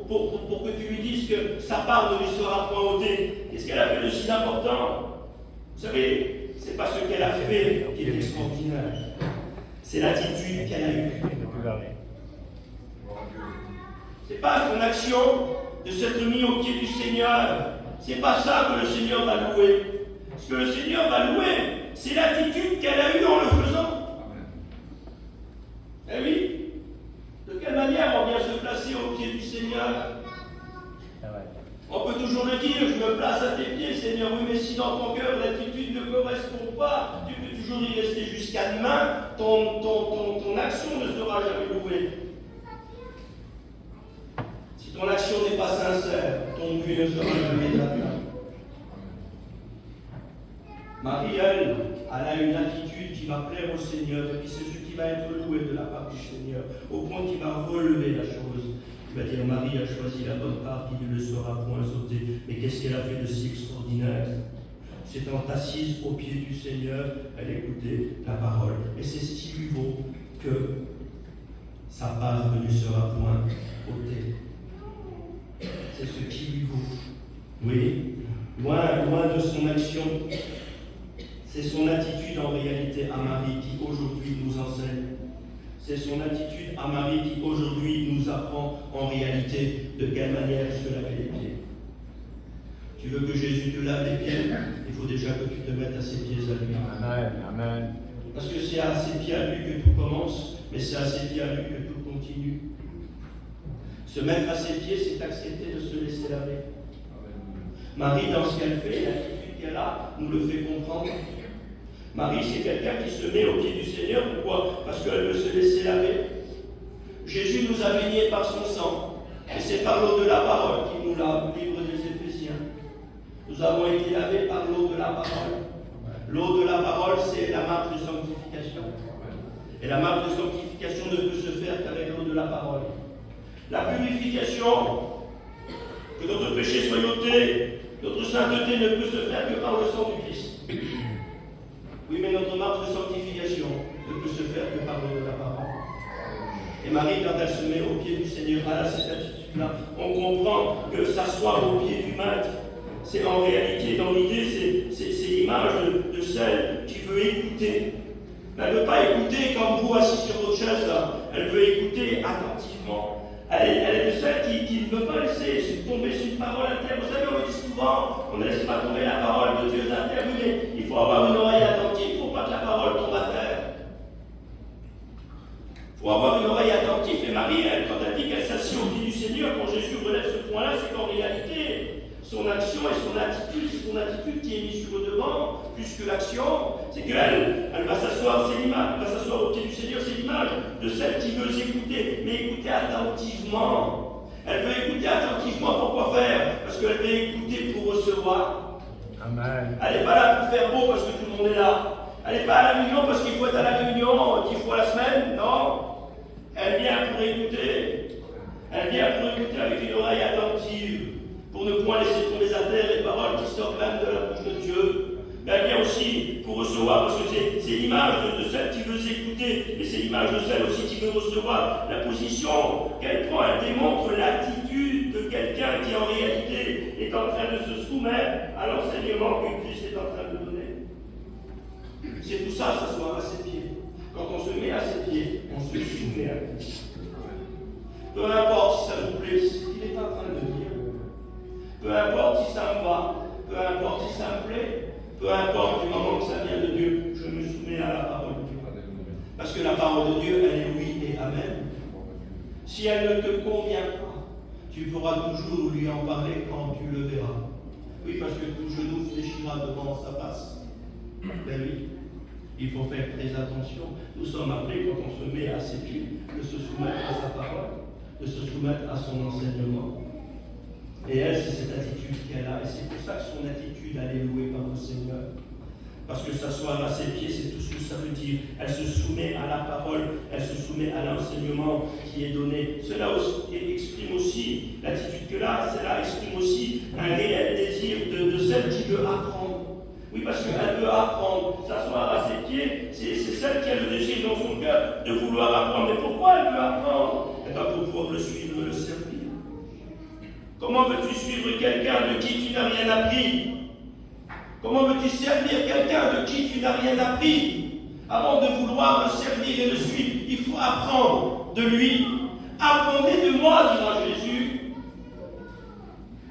pour que tu lui dises que sa part ne lui sera point ôtée? Qu'est-ce qu'elle a fait de si important? Vous savez, c'est pas ce qu'elle a fait qui est extraordinaire. C'est l'attitude qu'elle a eue. C'est pas son action de s'être mis au pied du Seigneur. C'est pas ça que le Seigneur va louer. Ce que le Seigneur va louer, c'est l'attitude qu'elle a eue en le faisant. Eh oui. De quelle manière on vient se placer au pied du Seigneur? On peut toujours le dire, je me place à tes pieds, Seigneur. Oui, mais si dans ton cœur l'attitude ne correspond pas, tu peux toujours y rester jusqu'à demain, ton action ne sera jamais louée. Si ton action n'est pas sincère, ton but ne sera jamais atteint. Marie, elle a une attitude qui va plaire au Seigneur, et puis c'est ce qui va être loué de la part du Seigneur, au point qu'il va relever la chose. Il va dire, Marie a choisi la bonne part qui ne le sera point ôtée. Mais qu'est-ce qu'elle a fait de si extraordinaire? S'étant assise au pied du Seigneur, elle écoutait la parole. Et c'est ce qui lui vaut que sa part ne lui sera point ôtée. C'est ce qui lui vaut. Oui, loin de son action, c'est son attitude en réalité à Marie qui aujourd'hui nous enseigne. C'est son attitude à Marie qui aujourd'hui nous apprend en réalité de quelle manière se laver les pieds. Tu veux que Jésus te lave les pieds? Il faut déjà que tu te mettes à ses pieds à lui. Amen, amen. Parce que c'est à ses pieds à lui que tout commence, mais c'est à ses pieds à lui que tout continue. Se mettre à ses pieds, c'est accepter de se laisser laver. Marie, dans ce qu'elle fait, l'attitude qu'elle a, nous le fait comprendre. Marie, c'est quelqu'un qui se met au pied du Seigneur. Pourquoi? Parce qu'elle veut se laisser laver. Jésus nous a baignés par son sang. Et c'est par l'eau de la parole qu'il nous lave, livre des Éphésiens. Nous avons été lavés par l'eau de la parole. L'eau de la parole, c'est la marque de sanctification. Et la marque de sanctification ne peut se faire qu'avec l'eau de la parole. La purification, que notre péché soit ôté, notre sainteté ne peut se faire que par le sang du Christ. Oui, mais notre marche de sanctification ne peut se faire que par l'eau de la parole. Et Marie, quand elle se met au pied du Seigneur, elle a cette attitude-là. On comprend que s'asseoir au pied du Maître, c'est en réalité, dans l'idée, c'est l'image de celle qui veut écouter. Mais elle ne veut pas écouter comme vous assis sur votre chaise là. Elle veut écouter attentivement. Elle est de celle qui ne veut pas laisser tomber sur une parole à terre. Vous savez, on le dit souvent, on ne laisse pas tomber la parole de Dieu à terre. Oui, mais il faut avoir une oreille attentive. Il ne faut pas que la parole tombe à terre. Il faut avoir une oreille attentive. Et Marie, quand elle dit qu'elle s'assied au pied du Seigneur, quand Jésus relève ce point-là, c'est qu'en réalité, son action et son attitude, c'est son attitude qui est mise sur le devant, plus que l'action. C'est qu'elle va s'asseoir, c'est l'image, elle va s'asseoir au pied du Seigneur, c'est l'image de celle qui veut s'écouter, mais écouter attentivement. Elle veut écouter attentivement, pourquoi faire? Parce qu'elle veut écouter pour recevoir. Amen. Elle n'est pas là pour faire beau parce que tout le monde est là. Elle n'est pas à la réunion parce qu'il faut être à la réunion 10 fois la semaine, non. Elle vient pour écouter. Elle vient pour écouter avec une oreille attentive, pour ne point laisser tomber à terre les paroles qui sortent même de la bouche de Dieu. Mais elle vient aussi pour recevoir, parce que c'est l'image de celle qui veut s'écouter, et c'est l'image de celle aussi qui veut recevoir. La position qu'elle prend, elle démontre l'attitude de quelqu'un qui en réalité est en train de se soumettre à l'enseignement que Christ est en train de donner. C'est tout ça, s'asseoir à ses pieds. Quand on se met à ses pieds, on se soumet à Christ. Peu importe si ça nous plaît, c'est ce qu'il est en train de dire. Peu importe si ça me va, peu importe si ça me plaît, peu importe du moment que ça vient de Dieu, je me soumets à la parole de Dieu. Parce que la parole de Dieu, elle est oui et amen. Si elle ne te convient pas, tu pourras toujours lui en parler quand tu le verras. Oui, parce que tout genou fléchira devant sa face. Ben oui, il faut faire très attention. Nous sommes appelés, quand on se met à ses pieds, de se soumettre à sa parole, de se soumettre à son enseignement. Et elle, c'est cette attitude qu'elle a, et c'est pour ça que son attitude, elle est louée par le Seigneur. Parce que s'asseoir à ses pieds, c'est tout ce que ça veut dire. Elle se soumet à la parole, elle se soumet à l'enseignement qui est donné. Cela exprime aussi, l'attitude que là, cela exprime aussi un réel désir de celle qui veut apprendre. Oui, parce qu'elle veut apprendre. S'asseoir à ses pieds, c'est celle qui a le désir dans son cœur de vouloir apprendre. Mais pourquoi elle veut apprendre? Eh bien, pour pouvoir le suivre et le servir. Comment veux-tu suivre quelqu'un de qui tu n'as rien appris? Comment veux-tu servir quelqu'un de qui tu n'as rien appris? Avant de vouloir le servir et le suivre, il faut apprendre de lui. Apprenez de moi, dira Jésus.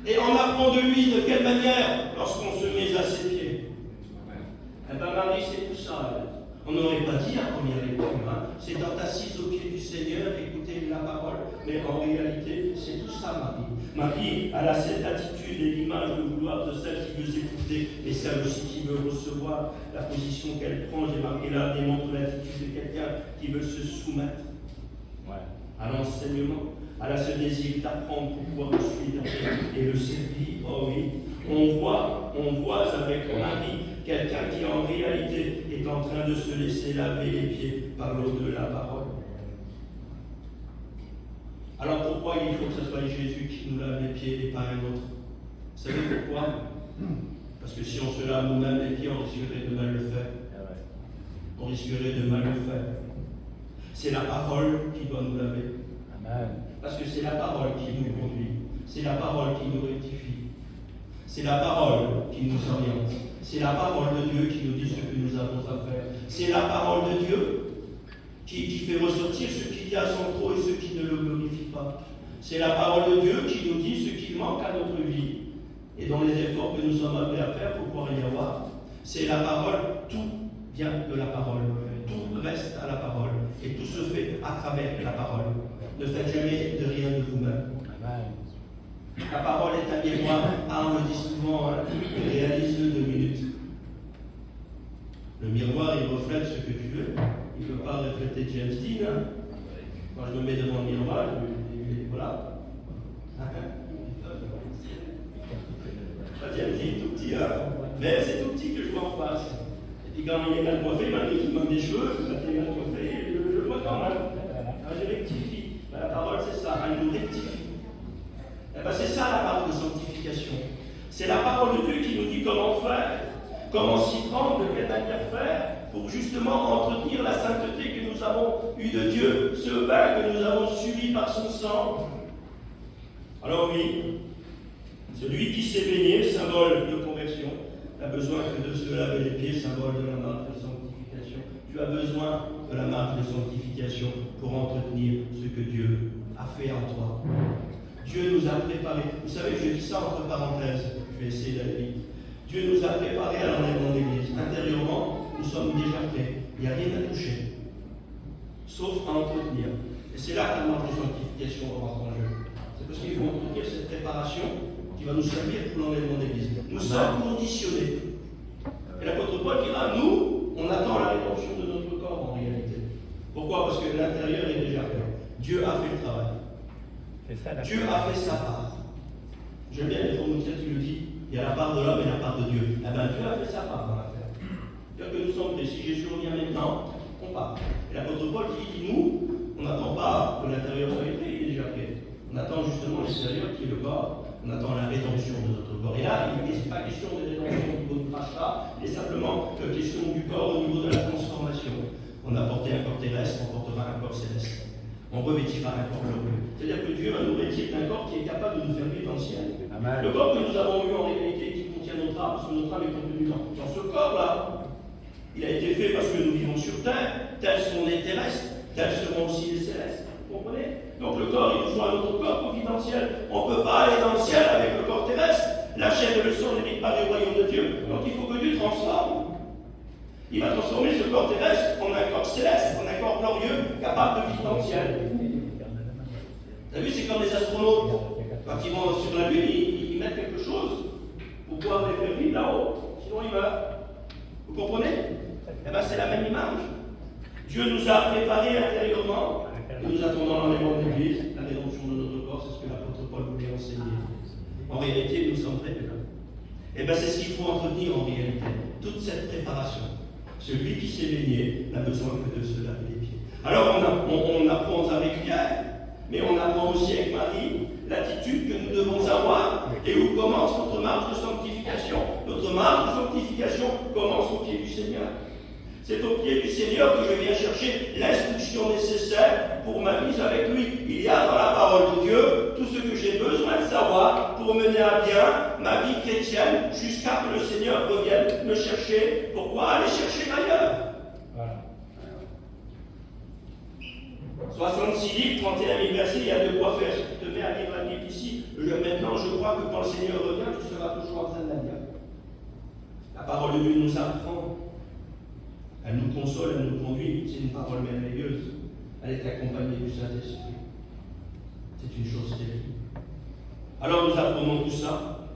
Et on apprend de lui de quelle manière? Lorsqu'on se met à ses pieds. Eh bien, Marie, c'est tout ça. On n'aurait pas dit la première lecture. C'est dans assise au pied du Seigneur, écouter la parole. Mais en réalité, c'est tout ça, Marie. Marie, elle a cette attitude et l'image de vouloir de celle qui veut écouter, et celle aussi qui veut recevoir. La position qu'elle prend, j'ai marqué là, démontre l'attitude de quelqu'un qui veut se soumettre à l'enseignement. Elle a ce désir d'apprendre pour pouvoir le suivre et le servir. Oh oui, on voit avec Marie quelqu'un qui en réalité est en train de se laisser laver les pieds par l'eau de la parole. Alors pourquoi il faut que ce soit Jésus qui nous lave les pieds et pas un autre? Vous savez pourquoi? Parce que si on se lave nous-mêmes les pieds, on risquerait de mal le faire. On risquerait de mal le faire. C'est la parole qui doit nous laver. Amen. Parce que c'est la parole qui nous conduit. C'est la parole qui nous rectifie. C'est la parole qui nous oriente. C'est la parole de Dieu qui nous dit ce que nous avons à faire. C'est la parole de Dieu qui fait ressortir ce qu'il y a sans trop et ce qui ne le glorifie pas. C'est la parole de Dieu qui nous dit ce qu'il manque à notre vie et dans les efforts que nous sommes appelés à faire pour pouvoir y avoir. C'est la parole, tout vient de la parole. Tout reste à la parole. Et tout se fait à travers la parole. Ne faites jamais de rien de vous-même. La parole est un miroir. On le dit souvent, réalise-le 2 minutes. Le miroir, il reflète ce que tu veux. Il ne peut pas refléter James Dean. Quand je me mets devant le miroir, voilà. James Dean, tout petit, mais c'est tout petit que je vois en face. Et puis quand il est mal coiffé, maintenant il demande des cheveux, quand il est mal coiffé, je le vois quand même. Je rectifie. La parole, c'est ça, elle nous rectifie. Eh bien, c'est ça la parole de sanctification. C'est la parole de Dieu qui nous dit comment faire, comment s'y prendre, de quelle manière faire. pour justement entretenir la sainteté que nous avons eue de Dieu, ce bain que nous avons subi par son sang. Alors oui, celui qui s'est baigné, symbole de conversion, n'a besoin que de se laver les pieds, symbole de la marque de sanctification. Tu as besoin de la marque de sanctification pour entretenir ce que Dieu a fait en toi. Dieu nous a préparés. Vous savez, je dis ça entre parenthèses, je vais essayer d'aller vite. Dieu nous a préparés à l'enlèvement d'église. Intérieurement, nous sommes déjà prêts. Il n'y a rien à toucher, sauf à entretenir. Et c'est là que la marque de sanctification rentre en jeu. C'est parce qu'il faut entretenir cette préparation qui va nous servir pour l'enlèvement d'église. Nous sommes conditionnés. Et l'apôtre Paul dira, nous, on attend la rédemption de notre corps en réalité. Pourquoi? Parce que l'intérieur est déjà prêt. Dieu a fait le travail. Dieu a fait sa part. J'aime bien les Corinthiens qui le dit, il y a la part de l'homme et la part de Dieu. Eh bien, Dieu a fait sa part dans l'affaire. C'est-à-dire que nous sommes prêts. Si Jésus revient maintenant, on part. Et l'apôtre Paul dit, nous, on n'attend pas que l'intérieur soit prêt, il est déjà prêt. On attend justement l'extérieur qui est le corps. On attend la rédemption de notre corps. Et là, il n'est pas question de rédemption au niveau du rachat, il est simplement question du corps au niveau de la transformation. On a porté un corps terrestre, on portera un corps céleste. On revêtira un corps glorieux. C'est-à-dire que Dieu va nous revêtir d'un corps qui est capable de nous faire vivre dans le ciel. Le corps que nous avons eu en réalité, qui contient notre âme, parce que notre âme est contenue dans ce corps-là, il a été fait parce que nous vivons sur terre, tels sont les terrestres, tels seront aussi les célestes. Vous comprenez? Donc le corps, il nous faut un autre corps providentiel. On ne peut pas aller dans le ciel avec le corps terrestre. La chair et le sang n'héritent pas du royaume de Dieu. Donc il faut que Dieu transforme. Il va transformer ce corps terrestre en un corps céleste, en un corps glorieux, capable de vivre dans le ciel. Vous avez vu, c'est comme les astronautes. Quand ils vont sur la Lune, ils mettent quelque chose pour pouvoir les faire vivre là-haut. Sinon, ils meurent. Vous comprenez? Eh bien, c'est la même image. Dieu nous a préparés intérieurement. Nous attendons l'enlèvement de l'Église, la rédemption de notre corps, c'est ce que l'apôtre Paul voulait enseigner. En réalité, nous sommes prêts. Et bien, c'est ce qu'il faut entretenir en réalité. Toute cette préparation. Celui qui s'est baigné n'a besoin que de se laver les pieds. Alors, on apprend avec Pierre, mais on apprend aussi avec Marie l'attitude que nous devons avoir et où commence notre marche de sanctification. Notre marche de sanctification commence au pied du Seigneur. C'est au pied du Seigneur que je viens chercher l'instruction nécessaire pour ma vie avec lui. Il y a dans la parole de Dieu tout ce que j'ai besoin de savoir pour mener à bien ma vie chrétienne jusqu'à que le Seigneur revienne me chercher. Pourquoi aller chercher ailleurs? Voilà. 66 livres, 31 000 versets, il y a de quoi faire. Si tu te mets à lire la Bible ici, maintenant je crois que quand le Seigneur revient, tu seras toujours en train de la lire. La parole de Dieu nous apprend. Elle nous console, elle nous conduit. C'est une parole merveilleuse. Elle est accompagnée du Saint-Esprit. C'est une chose terrible. Alors nous apprenons tout ça.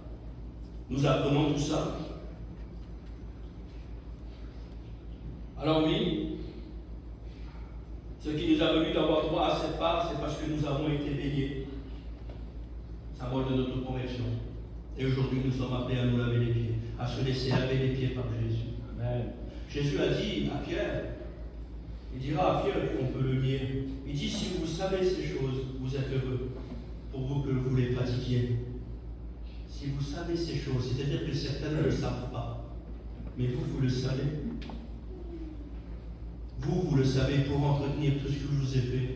Nous apprenons tout ça. Alors oui, ce qui nous a valu d'avoir droit à cette part, c'est parce que nous avons été baignés. Symbole de notre conversion. Et aujourd'hui, nous sommes appelés à nous laver les pieds, à se laisser laver les pieds par Jésus. Amen. Jésus a dit à Pierre, il dira à Pierre, on peut le lire, il dit, si vous savez ces choses, vous êtes heureux, pour vous que vous les pratiquiez. Si vous savez ces choses, c'est-à-dire que certains ne le savent pas, mais vous le savez. Vous le savez, pour entretenir tout ce que je vous ai fait,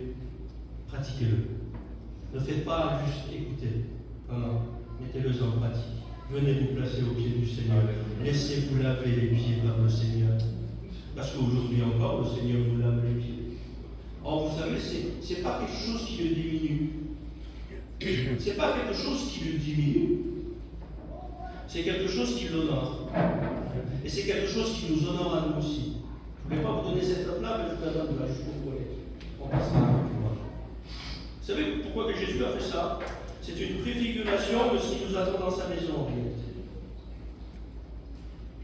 pratiquez-le. Ne faites pas juste écouter, non, mettez-le en pratique. Venez vous placer au pied du Seigneur. Laissez-vous laver les pieds par le Seigneur. Parce qu'aujourd'hui encore, le Seigneur vous lave les pieds. Or, vous savez, c'est pas quelque chose qui le diminue. C'est pas quelque chose qui le diminue. C'est quelque chose qui l'honore. Et c'est quelque chose qui nous honore à nous aussi. Je ne vais pas vous donner cette note-là, mais je vous la donne là, juste pour vous. On passera un peu plus loin. Vous savez pourquoi que Jésus a fait ça? C'est une préfiguration de ce qui nous attend dans sa maison en réalité.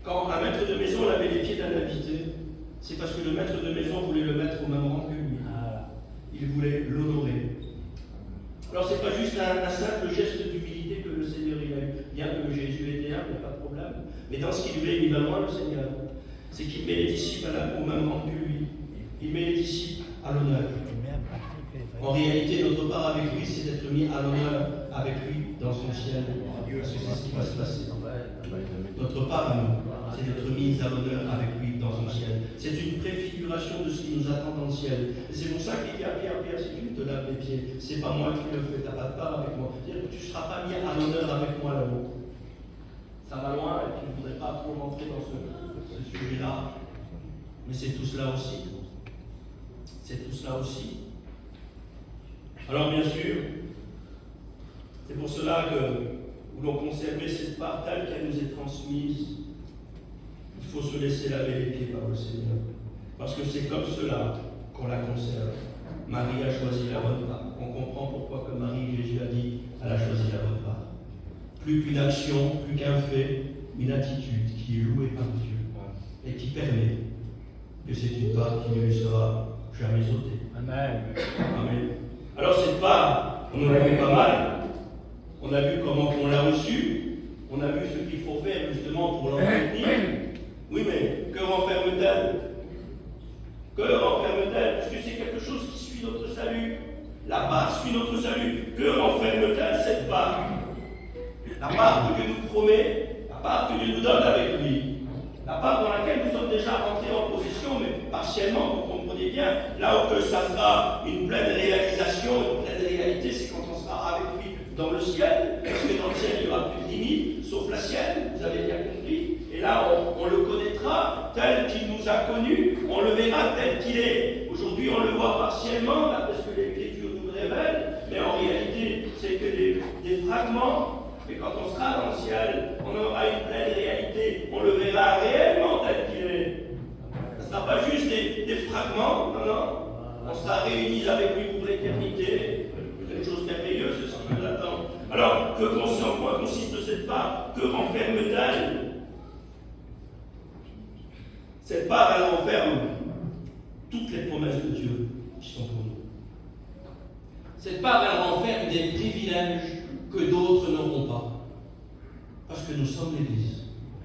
Quand un maître de maison lavait les pieds d'un invité, c'est parce que le maître de maison voulait le mettre au même rang que lui. Il voulait l'honorer. Alors c'est pas juste un simple geste d'humilité que le Seigneur il a eu. Bien que Jésus était humble, il n'y a pas de problème. Mais dans ce qu'il veut, il va loin le Seigneur. C'est qu'il met les disciples au même rang que lui. Il met les disciples à l'honneur. En réalité, notre part avec lui, c'est d'être mis à l'honneur avec lui dans son ciel. Parce que c'est ce qui va se passer. Notre part à nous, c'est d'être mis à l'honneur avec lui dans dans son ciel. C'est une préfiguration de ce qui nous attend dans le ciel. Et c'est pour ça qu'il dit à Pierre, Pierre, si tu te laves les pieds, c'est pas moi qui le fais, tu n'as pas de part avec moi. C'est-à-dire que tu ne seras pas mis à l'honneur avec moi là-haut. Ça va loin et puis je ne voudrais pas trop rentrer dans ce sujet-là. Mais c'est tout cela aussi. C'est tout cela aussi. Alors bien sûr, c'est pour cela que nous voulons conserver cette part telle qu'elle nous est transmise. Il faut se laisser laver les pieds par le Seigneur. Parce que c'est comme cela qu'on la conserve. Marie a choisi la bonne part. On comprend pourquoi, comme Marie, Jésus a dit, elle a choisi la bonne part. Plus qu'une action, plus qu'un fait, une attitude qui est louée par Dieu et qui permet que c'est une part qui ne lui sera jamais ôtée. Amen. Amen. Alors cette part, on en a vu pas mal. On a vu comment on l'a reçue. On a vu ce qu'il faut faire justement pour l'entretenir. Oui, mais que renferme-t-elle? Que renferme-t-elle? Est-ce que c'est quelque chose qui suit notre salut? La part suit notre salut. Que renferme-t-elle cette part? La part que Dieu nous promet, la part que Dieu nous donne avec lui, la part dans laquelle nous sommes déjà rentrés en position, mais partiellement, vous comprenez bien, là où que ça sera une pleine réalisation, une pleine réalité, c'est quand on sera avec lui dans le ciel, parce que dans le ciel, il n'y aura plus de limite, sauf la sienne, vous avez bien compris, et là, on le connaîtra tel qu'il nous a connus, on le verra tel qu'il est. Aujourd'hui, on le voit partiellement, d'après ce que l'Écriture nous révèle, mais en réalité, c'est que des fragments. Mais quand on sera dans le ciel, on aura une pleine réalité, on le verra réellement tel qu'il est. Ce ne sera pas juste des fragments, non, non. On sera réunis avec lui pour l'éternité. Quelque chose de merveilleux, c'est ce qui nous attend. Alors, en quoi consiste cette part? Que renferme-t-elle? Cette part, elle renferme toutes les promesses de Dieu qui sont pour nous. Cette part, elle renferme des privilèges que d'autres n'auront pas. Parce que nous sommes l'Église,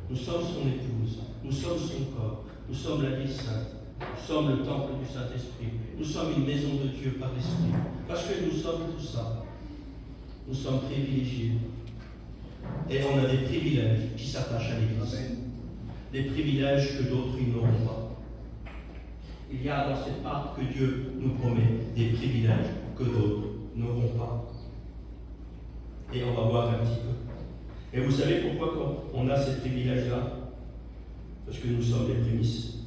nous sommes son épouse, nous sommes son corps, nous sommes la vie sainte, nous sommes le temple du Saint-Esprit, nous sommes une maison de Dieu par l'Esprit. Parce que nous sommes tout ça, nous sommes privilégiés. Et on a des privilèges qui s'attachent à l'Église. Des privilèges que d'autres n'auront pas. Il y a dans cette part que Dieu nous promet des privilèges que d'autres n'auront pas. Et on va voir un petit peu. Et vous savez pourquoi on a ces privilèges-là? Parce que nous sommes les prémices.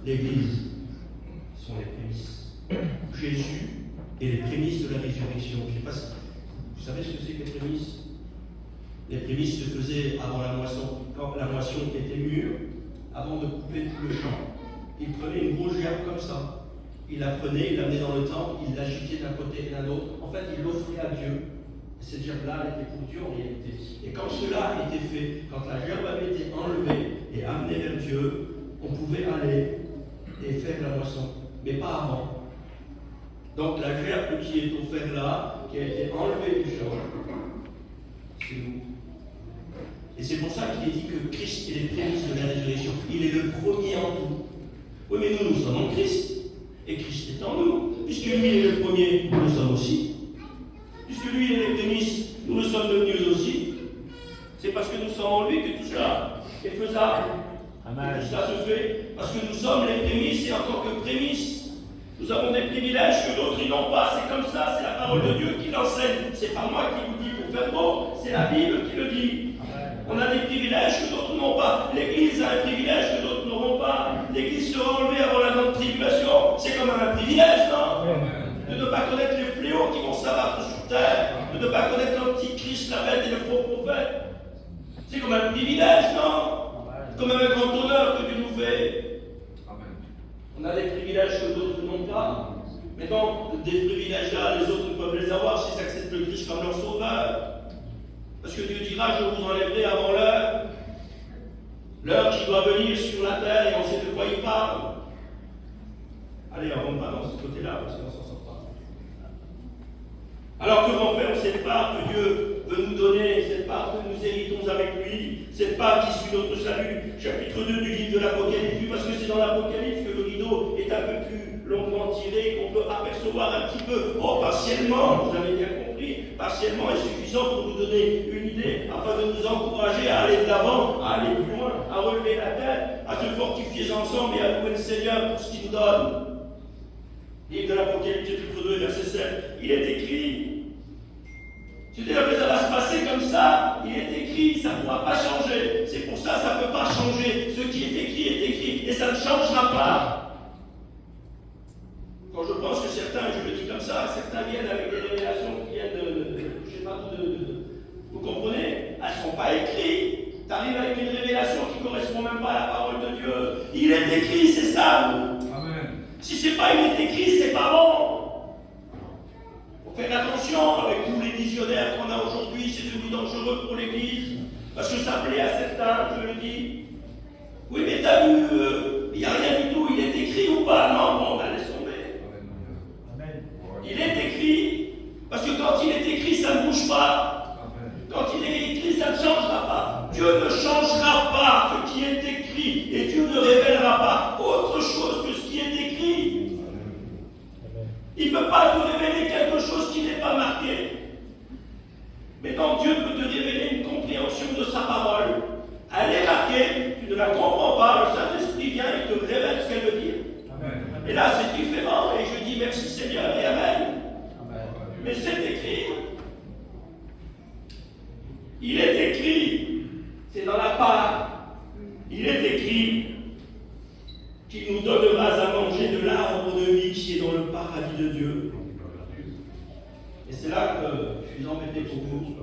L'Église sont les prémices. Jésus est les prémices de la résurrection. Je ne sais pas si vous savez ce que c'est que les prémices? Les prémices se faisaient avant la moisson. Quand la moisson était mûre, avant de couper tout le champ, il prenait une grosse gerbe comme ça. Il la prenait, il l'amenait dans le temple, il l'agitait d'un côté et d'un autre. En fait, il l'offrait à Dieu. Cette gerbe-là, elle était pour Dieu en réalité. Et quand cela était fait, quand la gerbe avait été enlevée et amenée vers Dieu, on pouvait aller et faire la moisson. Mais pas avant. Donc la gerbe qui est offerte là, qui a été enlevée du champ, c'est nous. Et c'est pour ça qu'il est dit que Christ est les prémices de la résurrection. Il est le premier en tout. Oui, mais nous sommes en Christ. Et Christ est en nous. Puisque lui est le premier, nous sommes aussi. Puisque lui est les prémices, nous sommes devenus aussi. C'est parce que nous sommes en lui que tout cela est faisable. Amen. Et tout cela se fait parce que nous sommes les prémices et en tant que prémices, nous avons des privilèges que d'autres n'ont pas. C'est comme ça, c'est la parole de Dieu qui l'enseigne. C'est pas moi qui vous dis pour faire beau, c'est la Bible qui le dit. On a des privilèges que d'autres n'ont pas. L'Église a un privilège que d'autres n'auront pas. L'Église sera enlevée avant la grande tribulation. C'est quand même un privilège, non? De ne pas connaître les fléaux qui vont s'abattre sur terre. De ne pas connaître l'antichrist, la bête et le faux prophète. C'est comme un privilège, non? C'est quand même un grand honneur que Dieu nous fait. On a des privilèges que d'autres n'ont pas. Mais donc, des privilèges-là, les autres peuvent les avoir s'ils acceptent le Christ comme leur sauveur. Parce que Dieu dira, je vous enlèverai avant l'heure. L'heure qui doit venir sur la terre, et on sait de quoi il parle. Allez, on ne va pas dans ce côté-là, parce qu'on ne s'en sort pas. Alors que renferme cette part que Dieu veut nous donner, cette part que nous héritons avec lui, cette part qui suit notre salut? Chapitre 2 du livre de l'Apocalypse, parce que c'est dans l'Apocalypse que le rideau est un peu plus longuement tiré, qu'on peut apercevoir un petit peu, partiellement, vous avez bien compris, partiellement est suffisant pour nous donner une idée, afin de nous encourager à aller de l'avant, à aller plus loin, à relever la tête, à se fortifier ensemble et à louer le Seigneur pour ce qu'il nous donne. Livre de l'Apocalypse, chapitre 2, verset 7. Il est écrit. C'est-à-dire que ça va se passer comme ça. Il est écrit, ça ne pourra pas changer. C'est pour ça que ça ne peut pas changer. Ce qui est écrit, et ça ne changera pas. Quand je pense que certains, je le dis comme ça, certains viennent avec des révélations qui viennent je ne sais pas vous comprenez? Elles ne sont pas écrites. Tu arrives avec une révélation qui ne correspond même pas à la parole de Dieu. Il est écrit, c'est ça. Amen. Si c'est pas il est écrit, c'est pas bon. Faut faire attention avec tous les visionnaires qu'on a aujourd'hui, c'est devenu dangereux pour l'Église. Parce que ça plaît à certains, je le dis. Oui, mais t'as vu, il n'y a rien du tout, il est écrit ou pas? Non, bon, ben laisse tomber. Amen. Il est écrit, parce que quand il est écrit, ça ne bouge pas. Quand il est écrit, ça ne changera pas. Dieu ne changera pas ce qui est écrit, et Dieu ne révélera pas autre chose que ce qui est écrit. Il ne peut pas te révéler quelque chose qui n'est pas marqué. Mais quand Dieu peut te révéler une compréhension de sa parole, elle est marquée, tu ne la comprends pas, le Saint-Esprit vient et te révèle ce qu'elle veut dire. Amen. Et là, c'est différent, et je dis merci Seigneur et Amen. Amen. Mais c'est écrit. Il est écrit, c'est dans la part. Il est écrit qu'il nous donnera à manger de l'arbre de vie qui est dans le paradis de Dieu. Et c'est là que je suis embêté pour vous,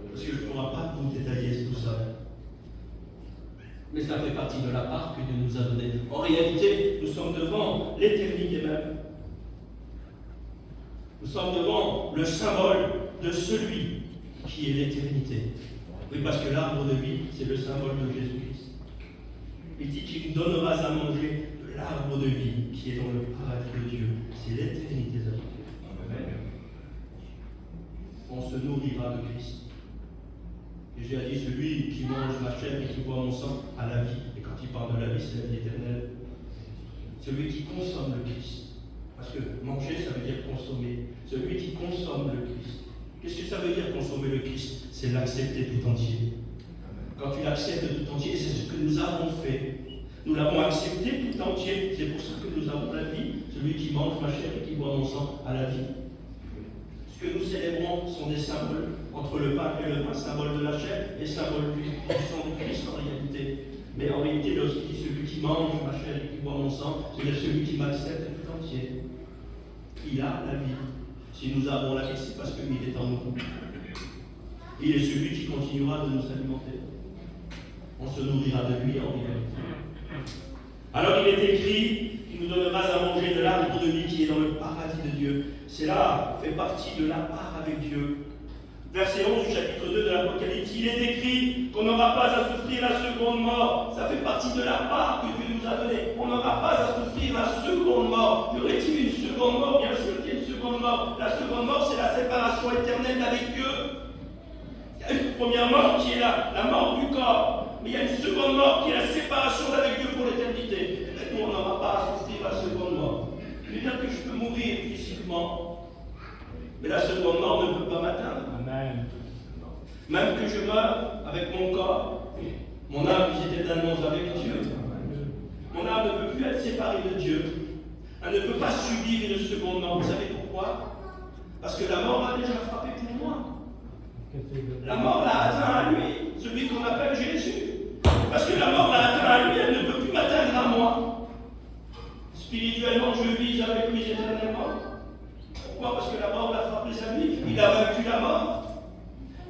parce que je ne pourrai pas vous détailler tout ça. Mais ça fait partie de la part que Dieu nous a donnée. En réalité, nous sommes devant l'éternité même. Nous sommes devant le symbole de celui qui est l'éternité. Oui, parce que l'arbre de vie, c'est le symbole de Jésus-Christ. Il dit qu'il nous donnera à manger de l'arbre de vie qui est dans le paradis de Dieu. C'est l'éternité. On se nourrira de Christ. Et j'ai dit, celui qui mange ma chair et qui boit mon sang a la vie. Et quand il parle de la vie, c'est la vie éternelle. Celui qui consomme le Christ. Parce que manger, ça veut dire consommer. Celui qui consomme le Christ. Qu'est-ce que ça veut dire consommer le Christ? C'est l'accepter tout entier. Quand tu l'acceptes tout entier, c'est ce que nous avons fait. Nous l'avons accepté tout entier. C'est pour ça que nous avons la vie. Celui qui mange ma chair et qui boit mon sang a la vie. Ce que nous célébrons sont des symboles entre le pain et le vin, symbole de la chair et symbole du sang du Christ en réalité. Mais en réalité, lorsqu'il dit celui qui mange ma chair et qui boit mon sang, c'est celui qui m'accepte tout entier. Il a la vie. Si nous avons la vie, c'est parce qu'il est en nous. Il est celui qui continuera de nous alimenter. On se nourrira de lui en réalité. Alors il est écrit qu'il nous donnera à manger de l'arbre de vie qui est dans le paradis de Dieu. Cela fait partie de la part avec Dieu. Verset 11 du chapitre 2 de l'Apocalypse, il est écrit qu'on n'aura pas à souffrir la seconde mort. Ça fait partie de la part que Dieu nous a donnée. On n'aura pas à souffrir la seconde mort. Y aurait-il une seconde mort? Bien sûr qu'il y a une seconde mort. La seconde mort, c'est la séparation éternelle avec Dieu. Il y a une première mort qui est la mort du corps. Mais il y a une seconde mort qui est la séparation avec Dieu pour l'éternité. Et nous, on n'aura pas à souffrir la seconde mort. C'est-à-dire que je peux mourir physiquement, mais la seconde mort ne peut pas m'atteindre. Amen. Même que je meure avec mon corps, mon âme est éternellement avec Dieu. Mon âme ne peut plus être séparée de Dieu. Elle ne peut pas subir une seconde mort. Vous savez pourquoi? Parce que la mort a déjà frappé pour moi. La mort l'a atteint à lui, celui qu'on appelle Jésus. Parce que la mort l'a atteint à lui, elle ne peut plus m'atteindre à moi. Spirituellement, je vis avec lui éternellement. Pourquoi? Parce que la mort l'a frappé à lui. Il a vaincu la mort.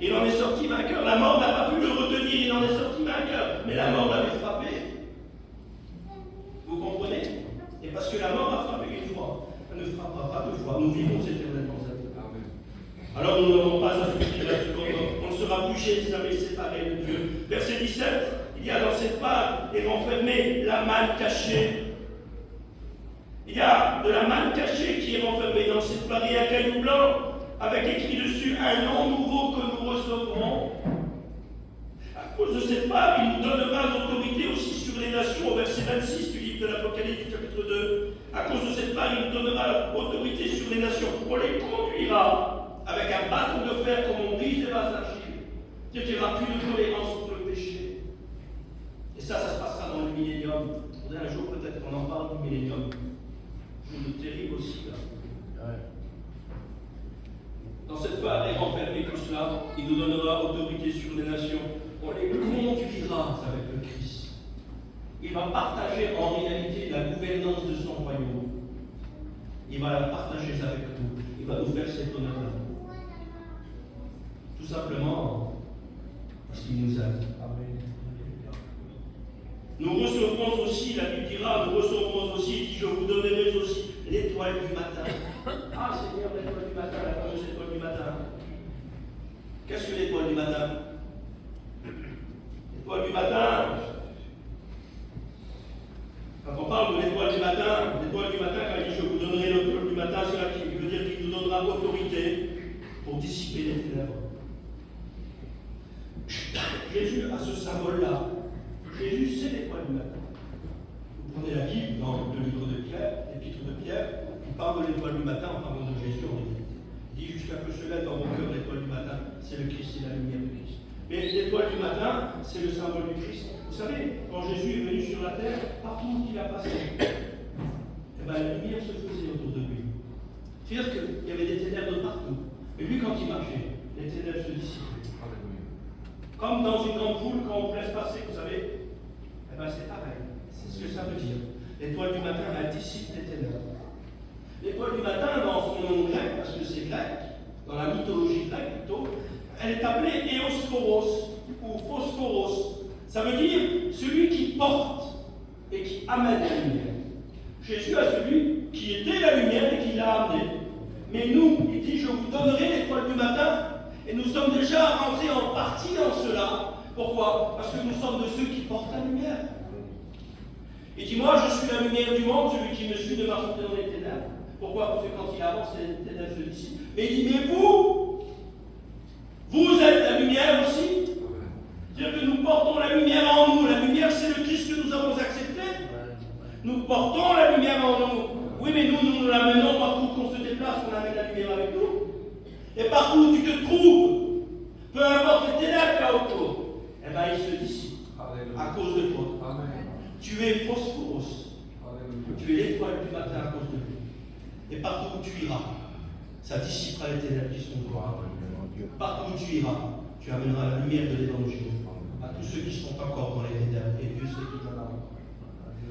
Il en est sorti vainqueur. La mort n'a pas pu le retenir, il en est sorti vainqueur. Mais la mort l'avait frappé. Vous comprenez? Et parce que la mort a frappé une fois, elle ne frappera pas deux fois. Nous vivons éternellement. Alors nous n'aurons pas à souffrir la seconde mort. On ne sera plus jamais séparés de Dieu. Verset 17, il y a dans cette part est renfermée la manne cachée. Il y a de la manne cachée qui est renfermée dans cette part. Il y a un caillou blanc avec écrit dessus un nom nouveau que nous recevrons. À cause de cette part, il nous donnera l'autorité aussi sur les nations, au verset 26 du livre de l'Apocalypse, chapitre 2. À cause de cette part, il nous donnera l'autorité sur les nations. On les conduira avec un bâton de fer C'est-à-dire qu'il n'y aura plus de tolérance contre le péché. Et ça se passera dans le millénium. Un jour, peut-être qu'on en parle du millénium. Jour terrible aussi, là. Dans cette phase renfermée tout cela, il nous donnera autorité sur les nations. On les conduira avec le Christ. Il va partager en réalité la gouvernance de son royaume. Il va la partager avec nous. Il va nous faire cet honneur-là. Tout simplement parce qu'il nous aime. Nous recevrons aussi, la Bible dira, nous recevrons aussi, il dit, je vous donnerai aussi l'étoile du matin. Ah Seigneur, l'étoile du matin, la fameuse étoile du matin. Qu'est-ce que l'étoile du matin? L'étoile du matin. Quand on parle de l'étoile du matin, quand il dit je vous donnerai l'étoile du matin, c'est là qu'il veut dire qu'il nous donnera autorité pour dissiper les ténèbres. Jésus a ce symbole-là. Jésus, c'est l'étoile du matin. Vous prenez la Bible dans le livre de Pierre, l'épître de Pierre, il parle de l'étoile du matin en parlant de Jésus en réalité. Il dit jusqu'à peu se lève dans mon cœur l'étoile du matin, c'est le Christ, c'est la lumière du Christ. Mais l'étoile du matin, c'est le symbole du Christ. Vous savez, quand Jésus est venu sur la terre, partout où il a passé, la lumière se faisait autour de lui. C'est-à-dire qu'il y avait des ténèbres partout. Mais lui, quand il marchait, les ténèbres se dissipaient. Comme dans une grande foule, quand on laisse passer, vous savez, c'est pareil. C'est ce que ça veut dire. L'étoile du matin, elle dissipe les ténèbres. L'étoile du matin, dans son nom grec, parce que c'est grec, dans la mythologie grecque plutôt, elle est appelée Eosphoros ou Phosphoros. Ça veut dire celui qui porte et qui amène la lumière. Jésus a celui qui était la lumière et qui l'a amenée. Mais nous, il dit, je vous donnerai l'étoile du matin. Et nous sommes déjà rentrés en partie dans cela. Pourquoi? Parce que nous sommes de ceux qui portent la lumière. Il dit, moi, je suis la lumière du monde, celui qui me suit ne marche pas dans les ténèbres. Pourquoi? Parce que quand il avance, les ténèbres se dissipent. Mais il dit, mais vous êtes la lumière aussi. C'est-à-dire que nous portons la lumière en nous. La lumière, c'est le Christ que nous avons accepté. Nous portons la lumière en nous. Oui, mais nous l'amenons partout qu'on se déplace, on amène la lumière avec nous. Et partout où tu te trouves, peu importe les ténèbres là autour, eh bien, ils se dissipent à cause de toi. Amen. Tu es Phosphoros. Tu es l'étoile du matin à cause de lui. Et partout où tu iras, ça dissipera les ténèbres qui sont toi. Partout où tu iras, tu amèneras la lumière de l'évangile à tous ceux qui sont encore dans les ténèbres. Et Dieu sait qui donnera.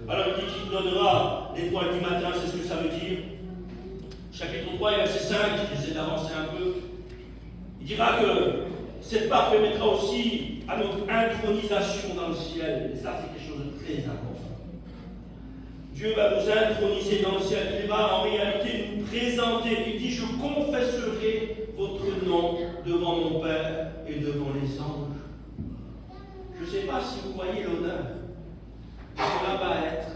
Alors il dit qu'il donnera l'étoile du matin, c'est ce que ça veut dire. Chapitre 3 et verset 5, j'essaie d'avancer un peu. Il dira que cette part permettra aussi à notre intronisation dans le ciel. Et ça, c'est quelque chose de très important. Dieu va nous introniser dans le ciel. Il va en réalité nous présenter. Il dit, je confesserai votre nom devant mon Père et devant les anges. Je ne sais pas si vous voyez l'honneur que cela va être.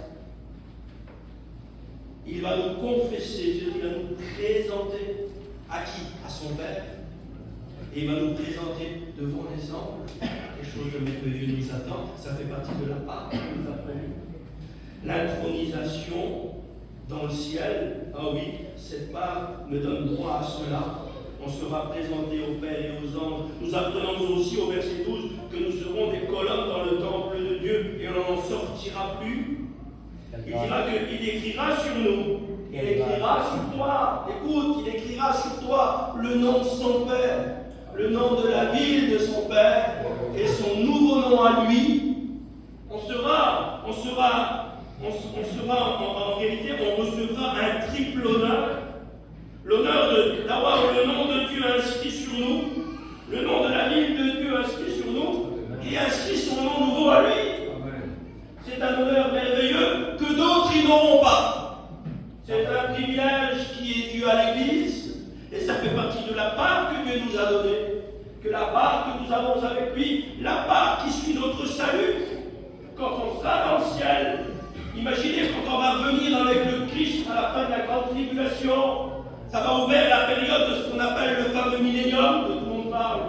Il va nous confesser, il va nous présenter à qui? À son Père. Et il va nous présenter devant les anges. Quelque chose de merveilleux nous attend. Ça fait partie de la part qu'il nous a prévue. L'intronisation dans le ciel. Ah oui, cette part me donne droit à cela. On sera présenté au Père et aux anges. Nous apprenons aussi au verset 12 que nous serons des colonnes dans le temple de Dieu et on n'en sortira plus. Il dira qu'il écrira sur nous. Il écrira sur toi. Écoute, il écrira sur toi le nom de son Père, le nom de la ville de son Père et son nouveau nom à lui. On sera en réalité, on recevra un triple honneur. L'honneur d'avoir le nom de Dieu inscrit sur nous, le nom de la ville de Dieu inscrit sur nous, et inscrit son nom nouveau à lui. C'est un honneur merveilleux que d'autres ils n'auront pas. C'est un privilège qui est dû à l'Église, et ça fait partie de la part que Dieu nous a donnée, que la part que nous avons avec lui, la part qui suit notre salut. Quand on sera dans le ciel, imaginez quand on va revenir avec le Christ à la fin de la grande tribulation, ça va ouvrir la période de ce qu'on appelle le fameux millénium, que tout le monde parle,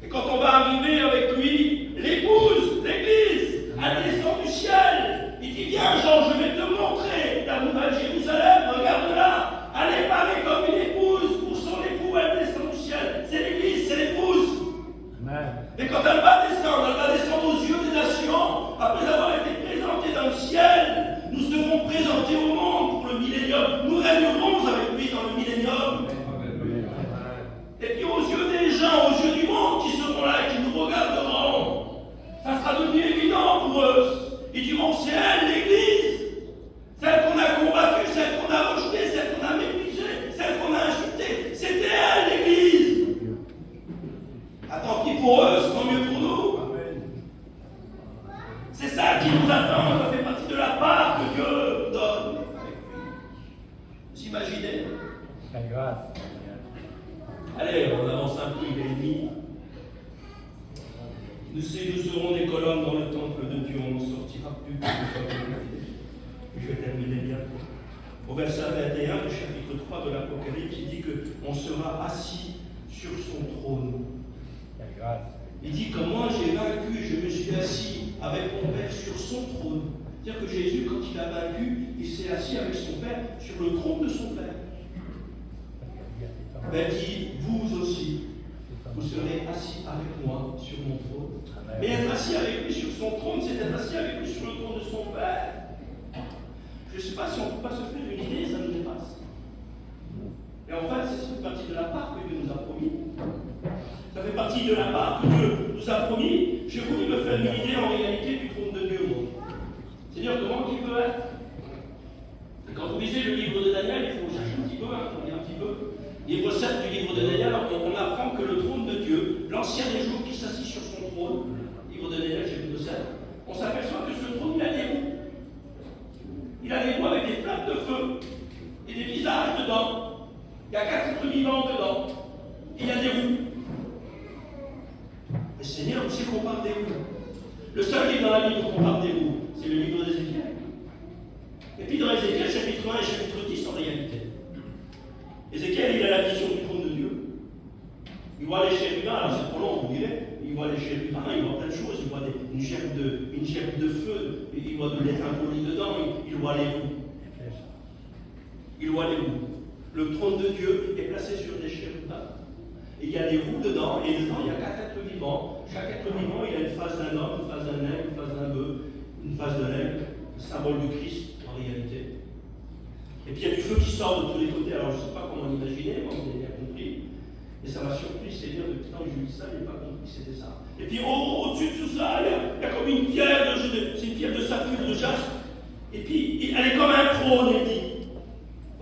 et quand on va arriver avec lui, l'épouse, l'Église, elle descend du ciel. Il dit, viens Jean, je vais te montrer la nouvelle Jérusalem, regarde-la. Elle est parée comme une épouse pour son époux, elle descend du ciel. pour eux, c'est tant mieux pour nous. Amen. C'est ça qui nous attend, ça fait partie de la part que Dieu nous donne. Vous imaginez? La grâce. Allez, on avance un peu, il est demi. Nous serons des colonnes dans le temple de Dieu, on ne sortira plus que ce soit glorifié. Je vais terminer bientôt. Au verset 21 du chapitre 3 de l'Apocalypse, il dit qu'on sera assis sur son trône. La grâce. Il dit que moi j'ai vaincu, je me suis assis avec mon Père sur son trône. C'est-à-dire que Jésus, quand il a vaincu, il s'est assis avec son Père sur le trône de son Père. Ben dit, vous aussi, vous serez assis avec moi sur mon trône. Mais être assis avec lui sur son trône, c'est être assis avec lui sur le trône de son Père. Je ne sais pas si on ne peut pas se faire une idée, ça nous dépasse. Et en fait, c'est une partie de la part que Dieu nous a promis. Ça fait partie de la part que Dieu nous a promis. J'ai voulu me faire une idée en réalité du trône de Dieu, moi. Seigneur, comment il peut être? Et quand vous lisez le livre de Daniel, il faut chercher un petit peu, il faut lire un petit peu. Livre 7 du livre de Daniel, on apprend que le trône de Dieu, l'ancien des jours qui s'assit sur son trône, livre de Daniel, chapitre 7, on s'aperçoit que ce trône, il a des roues. Il a des roues avec des flammes de feu et des visages dedans. Il y a 4 êtres vivants dedans. Et il y a des roues. Mais Seigneur, où c'est qu'on parle des roues? Le seul livre dans la Bible où on parle des roues, c'est le livre d'Ézéchiel. Et puis dans Ézéchiel, chapitre 1 et chapitre 10 en réalité. Ézéchiel, il a la vision du trône de Dieu. Il voit les chérubins, alors c'est trop long, vous direz. Il voit les chérubins, il voit plein de choses. Il voit une gerbe de feu, il voit de l'étain poli dedans, il voit les roues. Il voit les roues. Le trône de Dieu est placé sur des chérubins. Et il y a des roues dedans, et dedans il y a 4 êtres vivants. Chaque être vivant, il a une face d'un homme, une face d'un aigle, une face d'un bœuf, une face de l'aigle, le symbole du Christ en réalité. Et puis il y a du feu qui sort de tous les côtés, alors je ne sais pas comment l'imaginer, moi vous avez bien compris. Et ça m'a surpris, Seigneur, depuis le temps que je dis ça, je n'ai pas compris que c'était ça. Et puis au-dessus de tout ça, il y a comme une pierre, c'est une pierre de saphir, de jaspe. Et puis elle est comme un trône, il dit.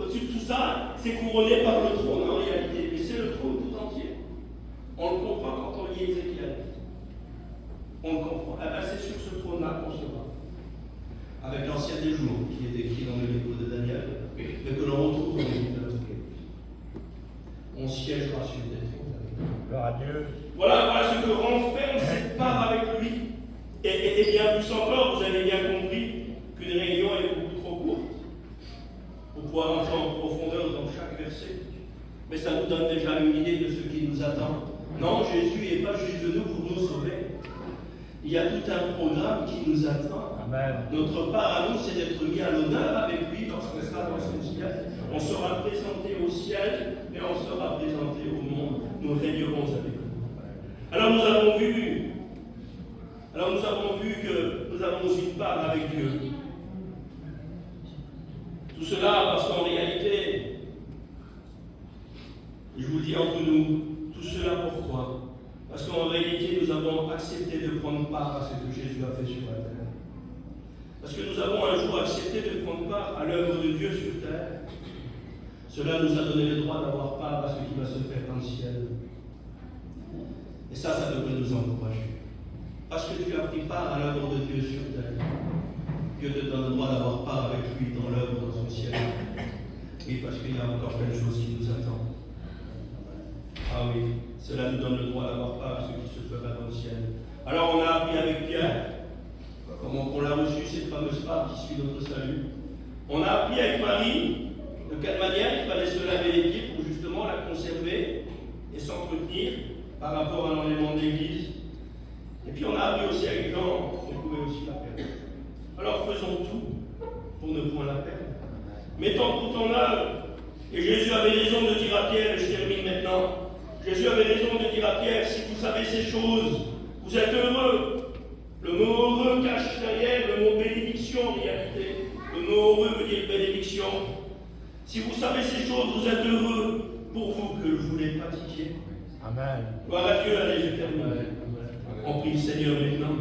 Au-dessus de tout ça, c'est couronné par le trône en réalité. Mais c'est le trône tout entier. On le comprend quand on lit Ézéchiel. On le comprend. Eh bien, c'est sur ce trône-là qu'on sera. Avec l'ancien des jours, qui est écrit dans le livre de Daniel, mais que l'on retrouve dans le livre de l'Apocalypse. On siégera sur des trônes avec lui. Gloire à Dieu. Voilà ce que renferme cette part avec lui. Et bien plus encore, vous avez bien compris qu'une réunion est beaucoup trop courte pour pouvoir entrer en profondeur dans chaque verset. Mais ça nous donne déjà une idée de ce qui nous attend. Non, Jésus n'est pas juste venu pour nous sauver. Il y a tout un programme qui nous attend. Amen. Notre part à nous, c'est d'être mis à l'honneur avec lui lorsqu'on sera dans son ciel. On sera présenté au ciel et on sera présenté au monde. Nous régnerons avec lui. Alors nous avons vu que nous avons une part avec Dieu. Tout cela parce qu'en réalité, je vous le dis entre nous, tout cela pourquoi? Parce qu'en réalité, nous avons accepté de prendre part à ce que Jésus a fait sur la terre. Parce que nous avons un jour accepté de prendre part à l'œuvre de Dieu sur terre. Cela nous a donné le droit d'avoir part à ce qui va se faire dans le ciel. Et ça devrait nous encourager. Parce que tu as pris part à l'œuvre de Dieu sur terre. Dieu te donne le droit d'avoir part avec lui dans l'œuvre dans son ciel. Et parce qu'il y a encore plein de choses qui nous attendent. Ah oui, cela nous donne le droit d'avoir part à ce qui se fera dans le ciel. Alors on a appris avec Pierre, comment on l'a reçu cette fameuse part qui suit notre salut. On a appris avec Marie de quelle manière il fallait se laver les pieds pour justement la conserver et s'entretenir par rapport à l'enlèvement de l'Église. Et puis on a appris aussi avec Jean qu'on pouvait aussi la perdre. Alors faisons tout pour ne point la perdre. Mettons tout en œuvre. Et Jésus avait raison de dire à Pierre, et je termine maintenant, Jésus avait raison de dire à Pierre, si vous savez ces choses, vous êtes heureux. Le mot heureux cache derrière le mot bénédiction en réalité. Le mot heureux veut dire bénédiction. Si vous savez ces choses, vous êtes heureux pour vous que vous les pratiquiez. Amen. Gloire à Dieu, allez, je termine. On prie le Seigneur maintenant.